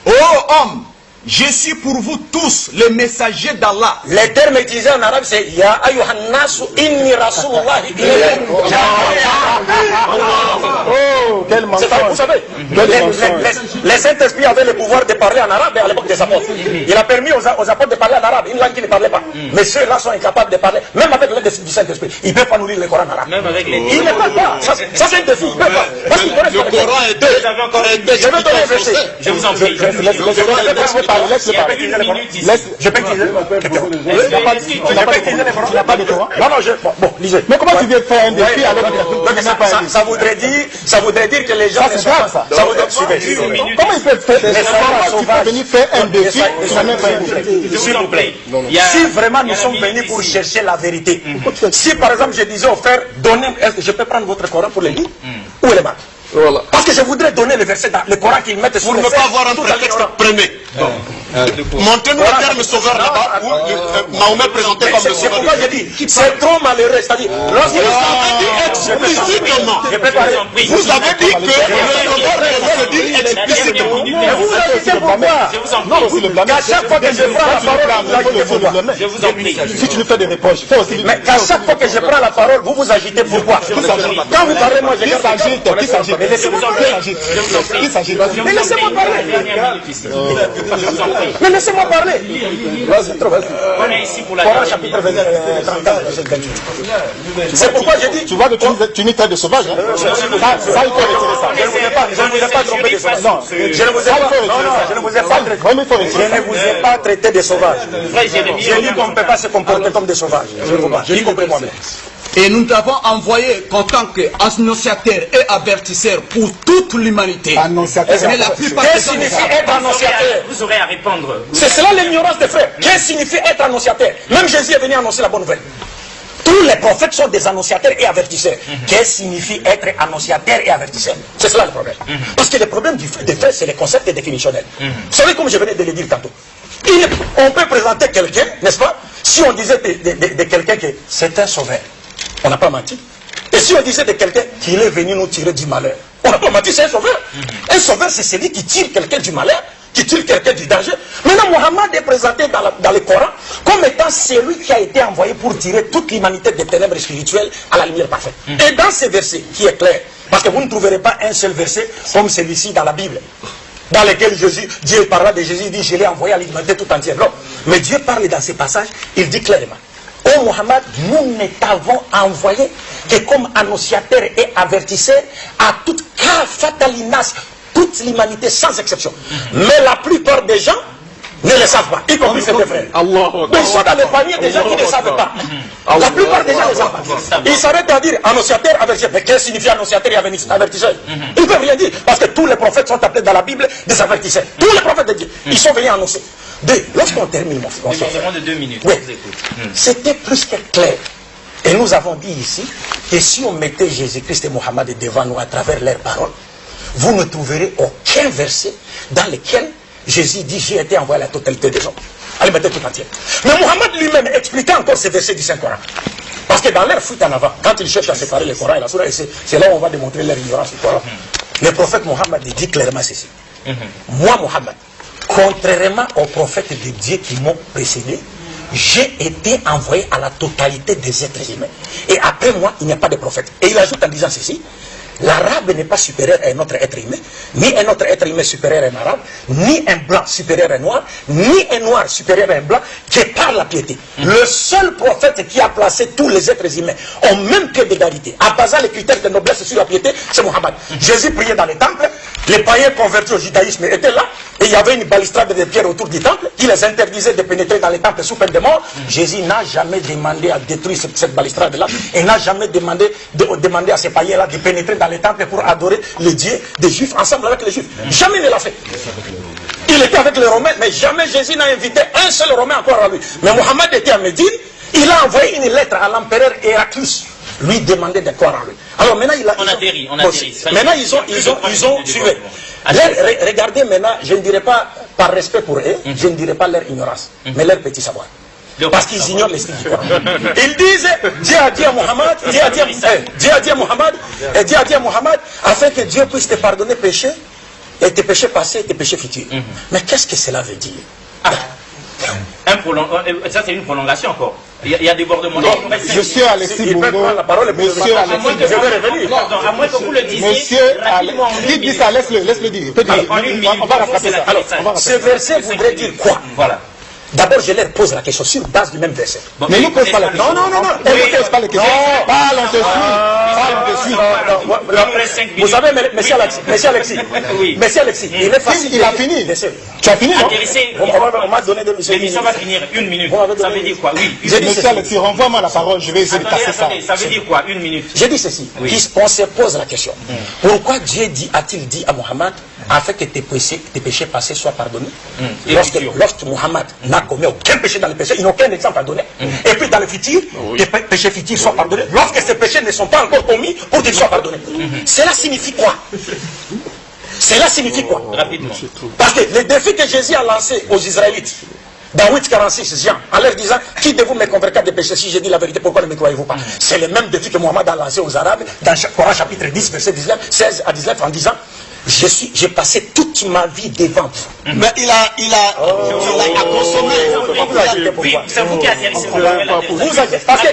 ô homme, je suis pour vous tous les messagers d'Allah. Le terme utilisé en arabe c'est Ya ayyuhan nasu inni rasulullah ilaykum. Oh, quel mensonge. Vous savez, les Saint-Esprit avaient le pouvoir de parler en arabe à l'époque des apôtres. Il a permis aux apôtres de parler en arabe, une langue qu'ils ne parlaient pas. Mais ceux-là sont incapables de parler, même avec l'aide du Saint-Esprit. Ils ne peuvent pas nous lire le Coran en arabe. Même avec les ils ne peuvent pas. Ça c'est un défi. Ils ne peuvent pas. Parce qu'ils connaissent Le Coran est je vais donner un verset. Je vous en prie. Je peux utiliser. Tu n'as pas de Coran. Non, bon, lisez. Mais comment tu viens faire un défi alors que ça voudrait dire que les gens ne sont pas ça. Ça voudrait suivre. Comment il peut faire tu peux venir faire un défi S'il vous plaît. Si vraiment nous sommes venus pour chercher la vérité, si par exemple je disais au frère, donnez, est-ce que je peux prendre votre Coran pour le lire? Où est le mal? Voilà. Parce que je voudrais donner le verset dans le Coran qu'ils mettent sur Pour ne pas avoir un prétexte premier. Montrez-nous le terme sauveur là-bas où Mahomet présenté comme le c'est sauveur. pourquoi j'ai dit, c'est trop malheureux. C'est-à-dire, lorsque Explicitement. Vous avez dit que le sauveur se dit explicitement. vous avez pourquoi? Je vous en prie. Qu'à chaque fois que je prends la parole, Je vous en prie. Si tu nous fais des reproches, il faut aussi... mais qu'à chaque fois que je prends la parole, vous vous agitez. Pourquoi? Quand vous parlez, moi je garde. Qui s'agit Mais laissez-moi parler. Mais laissez-moi parler. Mais laissez-moi parler. On est ici pour la Coran chapitre 34, c'est pourquoi j'ai dit. Tu vois que tu nous traites de sauvage. Ça, il faut retirer ça. Je ne vous ai pas trompé de sauvage. Non, je ne vous ai pas traité de sauvage. J'ai dit qu'on ne peut pas se comporter comme des sauvages. Je dis compris moi-même. Et nous t'avons envoyé en tant qu'annonciateur et avertisseur pour toute l'humanité. Mais la plupart des Qu'est-ce que signifie être annonciateur? Vous aurez à répondre. C'est cela l'ignorance des frères. Qu'est-ce que signifie être annonciateur? Même Jésus est venu annoncer la bonne nouvelle. Tous les prophètes sont des annonciateurs et avertisseurs. Qu'est-ce que signifie être annonciateur et avertisseur? C'est cela le problème. Parce que le problème des faits, c'est les concepts définitionnels. Vous savez, comme je venais de le dire tantôt, on peut présenter quelqu'un, n'est-ce pas? Si on disait de quelqu'un que c'est un sauveur, on n'a pas menti. Et si on disait de quelqu'un qu'il est venu nous tirer du malheur, on n'a pas menti, c'est un sauveur. Un sauveur, c'est celui qui tire quelqu'un du malheur, qui tire quelqu'un du danger. Maintenant, Mohammed est présenté dans le Coran comme étant celui qui a été envoyé pour tirer toute l'humanité des ténèbres spirituelles à la lumière parfaite. Et dans ce verset, qui est clair, parce que vous ne trouverez pas un seul verset comme celui-ci dans la Bible, dans lequel Dieu parla de Jésus, il dit, je l'ai envoyé à l'humanité tout entière. Non. Mais Dieu parle dans ces passages, il dit clairement, ô Mohammed, nous ne t'avons envoyé que comme annonciateur et avertisseur à toute fatalinas, toute l'humanité sans exception. Mais la plupart des gens ne le savent pas, y compris ses deux frères. Mais ils sont dans le panier des gens qui ne savent pas. La plupart des gens ne savent pas. Ils s'arrêtent à dire annonciateur, avertisseur. Mais qu'est-ce que signifie annonciateur et avertisseur? Ils ne peuvent rien dire. Parce que tous les prophètes sont appelés dans la Bible des avertisseurs. Tous les prophètes de Dieu. Ils sont venus annoncer. Lorsqu'on termine, mon frère. Nous avons de 2 minutes. Oui. C'était plus que clair. Et nous avons dit ici que si on mettait Jésus-Christ et Mohammed devant nous à travers leurs paroles, vous ne trouverez aucun verset dans lequel Jésus dit j'ai été envoyé à la totalité des gens. Allez, mettez tout entier. Mais Mohammed lui-même expliquait encore ces versets du Saint-Coran. Parce que dans leur fuite en avant, quand ils cherchent à séparer le Coran et la Sourate, c'est là où on va démontrer leur ignorance du Coran. Le prophète Mohammed dit clairement ceci. Moi, Mohammed, contrairement aux prophètes de Dieu qui m'ont précédé, j'ai été envoyé à la totalité des êtres humains. Et après moi, il n'y a pas de prophète. Et il ajoute en disant ceci. L'arabe n'est pas supérieur à un autre être humain, ni un autre être humain supérieur à un arabe, ni un blanc supérieur à un noir, ni un noir supérieur à un blanc, qui par la piété. Le seul prophète qui a placé tous les êtres humains au même pied d'égalité, en basant les critères de noblesse sur la piété, c'est Mohammed. Jésus priait dans les temples, les païens convertis au judaïsme étaient là, et il y avait une balustrade de pierre autour du temple qui les interdisait de pénétrer dans les temples sous peine de mort. Jésus n'a jamais demandé à détruire cette balustrade-là, et n'a jamais demandé à ces païens-là de pénétrer dans les temples pour adorer le Dieu des Juifs ensemble avec les Juifs. Jamais il ne l'a fait. Il était avec les Romains, mais jamais Jésus n'a invité un seul Romain à croire à lui. Mais Mohammed était à Médine, il a envoyé une lettre à l'empereur Héraclius, lui demander de croire en lui. Alors maintenant, on atterrit. Maintenant, ils ont suivi. Regardez maintenant, je ne dirais pas par respect pour eux, je ne dirais pas leur ignorance, mais leur petit savoir. Parce qu'ils ignorent les styles du Coran. Ils disent, Dieu a dit à Mohammed, afin que Dieu puisse te pardonner péché, et tes péchés passés et tes péchés futurs. Mais qu'est-ce que cela veut dire? Ça, c'est une prolongation encore. Il y a débordement. Je suis Alexis Bongo. Monsieur Alexis Bongo. À moins que vous le disiez. Monsieur Alexis. Dis ça, laisse-le dire. On va rattraper ça. Ce verset voudrait dire quoi? Voilà. D'abord, je leur pose la question sur base du même verset. Mais nous pose pas la question. Non. On ne pose pas la question. Parle, on te suit. Vous savez, monsieur Alexis, il est facile. Il a fini. Tu as fini, non? On m'a donné 2 minutes. L'émission va finir 1 minute. Ça veut dire quoi? Oui. Monsieur Alexis, renvoie-moi la parole. Je vais essayer de passer ça. Ça veut dire quoi? 1 minute. J'ai dit ceci. On se pose la question. Pourquoi Dieu a-t-il dit à Mohammed afin que tes péchés passés soient pardonnés? Lorsque Mohammed n'a commis aucun péché dans le péché, il n'a aucun exemple à donner. Et puis dans le futur, les péchés futurs soient pardonnés. Lorsque ces péchés ne sont pas encore commis, pour qu'ils soient pardonnés. Cela signifie quoi? Cela signifie quoi? Rapidement. Parce que le défi que Jésus a lancé aux Israélites, dans 8,46 Jean, en leur disant, qui de vous me convaincra des péchés si je dis la vérité, pourquoi ne me croyez-vous pas? C'est le même défi que Mohammed a lancé aux Arabes, dans Coran chapitre 10, verset 16 à 19, en disant, j'ai passé toute ma vie devant vous. Mais il a consommé. C'est vous qui atterrissez. Parce que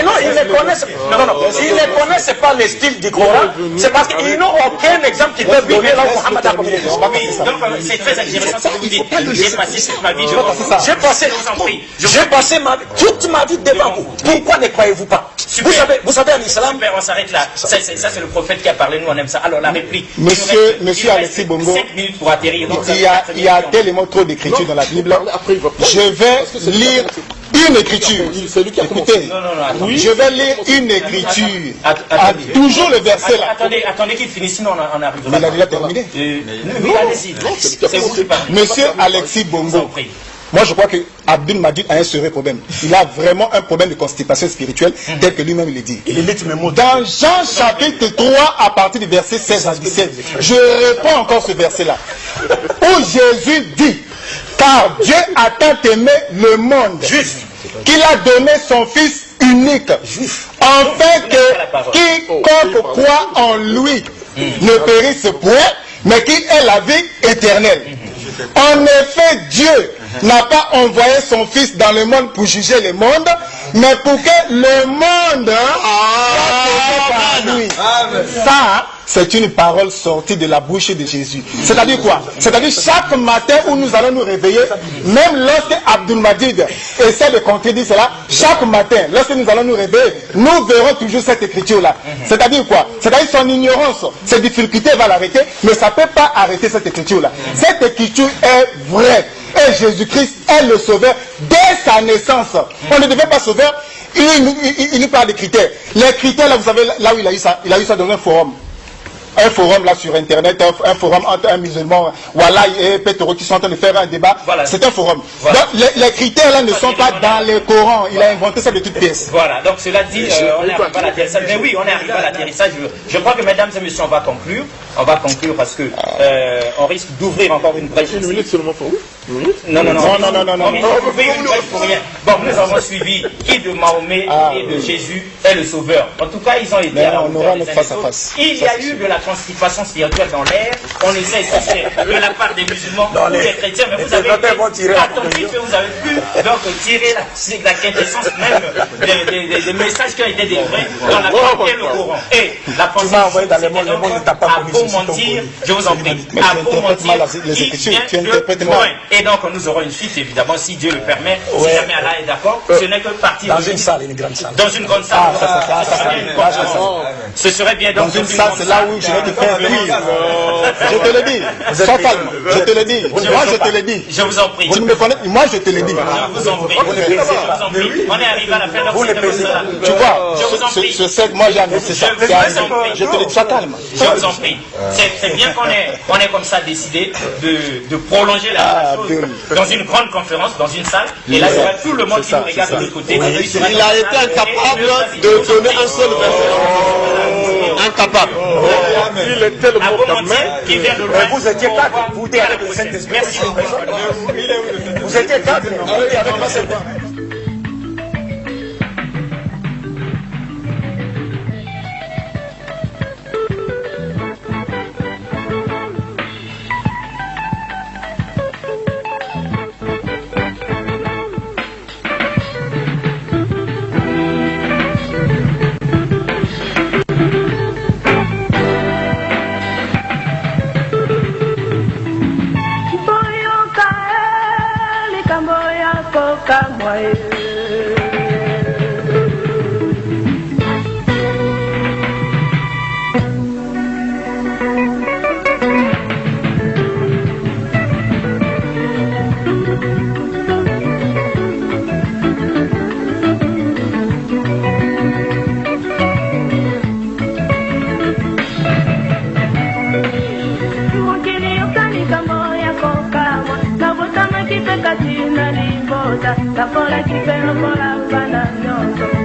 non, ils ne connaissent pas le style du Coran. C'est parce qu'ils n'ont aucun exemple qui peut donner là où Mohammed a commis les choses. Donc c'est très intéressant ce que vous dites. J'ai passé toute ma vie devant vous. J'ai passé toute ma vie devant vous. Pourquoi ne croyez-vous pas? Vous savez en islam. On s'arrête là. Ça c'est le prophète qui a parlé, nous on aime ça. Alors la réplique. Monsieur Alexis Bongo, 5 minutes pour atterrir. Il y a tellement trop d'écriture dans la Bible. Je vais lire une écriture. Écoutez, je vais lire une écriture. Toujours le verset là. Attendez qu'il finisse, sinon on arrive. Il a déjà terminé. Oui, allez-y. C'est vous qui parlez. Monsieur Alexis Bongo. Moi, je crois que Abdul Majid a un sérieux problème. Il a vraiment un problème de constipation spirituelle, tel que lui-même le dit. Dans Jean chapitre 3, à partir du verset 16 à 17, je réponds encore ce verset-là, où Jésus dit, car Dieu a tant aimé le monde, qu'il a donné son Fils unique, afin que quiconque croit en lui ne périsse point, mais qu'il ait la vie éternelle. En effet, Dieu n'a pas envoyé son Fils dans le monde pour juger le monde, mais pour que le monde soit sauvé par lui. Ça, c'est une parole sortie de la bouche de Jésus. C'est-à-dire quoi? C'est-à-dire chaque matin où nous allons nous réveiller, même lorsque Abdul-Majid essaie de contredire cela, chaque matin, lorsque nous allons nous réveiller, nous verrons toujours cette écriture-là. C'est-à-dire quoi? C'est-à-dire son ignorance, ses difficultés va l'arrêter, mais ça ne peut pas arrêter cette écriture-là. Cette écriture est vraie. Et Jésus-Christ est le sauveur dès sa naissance. On ne devait pas sauver. Il nous parle des critères. Les critères, là, vous savez, là où il a eu ça dans un forum. Un forum là sur internet, un forum entre un musulman, voilà, et Petro qui sont en train de faire un débat. Voilà. C'est un forum. Voilà. Donc les critères là ne sont pas dans le Coran. Il a inventé ça de toutes pièces. Voilà, donc cela dit, on est arrivé à l'atterrissage. Mais oui, on est arrivé à l'atterrissage. Je crois que mesdames et messieurs, on va conclure. On va conclure parce que on risque d'ouvrir encore une brèche. Une minute seulement pour vous. Non. Bon, nous avons suivi qui de Mahomet et de Jésus est le sauveur. En tout cas, ils ont été à la hauteur des face à face. Il y a eu de la constipation spirituelle dans l'air. On essaie de la part des musulmans ou des chrétiens, mais vous avez attentif que vous avez pu donc tirer la quintessence même des messages qui ont été délivrés dans la Bible et le Coran. Et la pensée à beau mentir, je vous en prie, à beau mentir, qui vient de loin. Et donc nous aurons une suite évidemment si Dieu le permet, si jamais Allah est d'accord. Ce n'est que partir dans une salle, une grande salle. Dans une grande salle. Ce serait bien dans une salle, c'est là où je vais te faire venir. Je te le dis. Sois calme. Je te le dis. Moi, je te le dis. Je vous en prie. Vous me connaissez. Moi, je te le dis. Je vous en prie. On est arrivé à la fin de cette émission. Tu vois, je sais que moi, j'ai annoncé ça. Je te le dis. Sois calme. Je vous en prie. C'est bien qu'on ait comme ça décidé de prolonger la chose dans une grande conférence, dans une salle. Et là, il y aura tout le monde qui nous regarde de l'autre côté. Il a été incapable de donner un seul verset. Incapable. Il est tellement qui vient de loin. Vous étiez quatre, vous étiez avec le Saint-Esprit. Merci beaucoup. Vous étiez quatre, vous étiez avec le Saint-Esprit. Tapola kipelo pola bana nyonso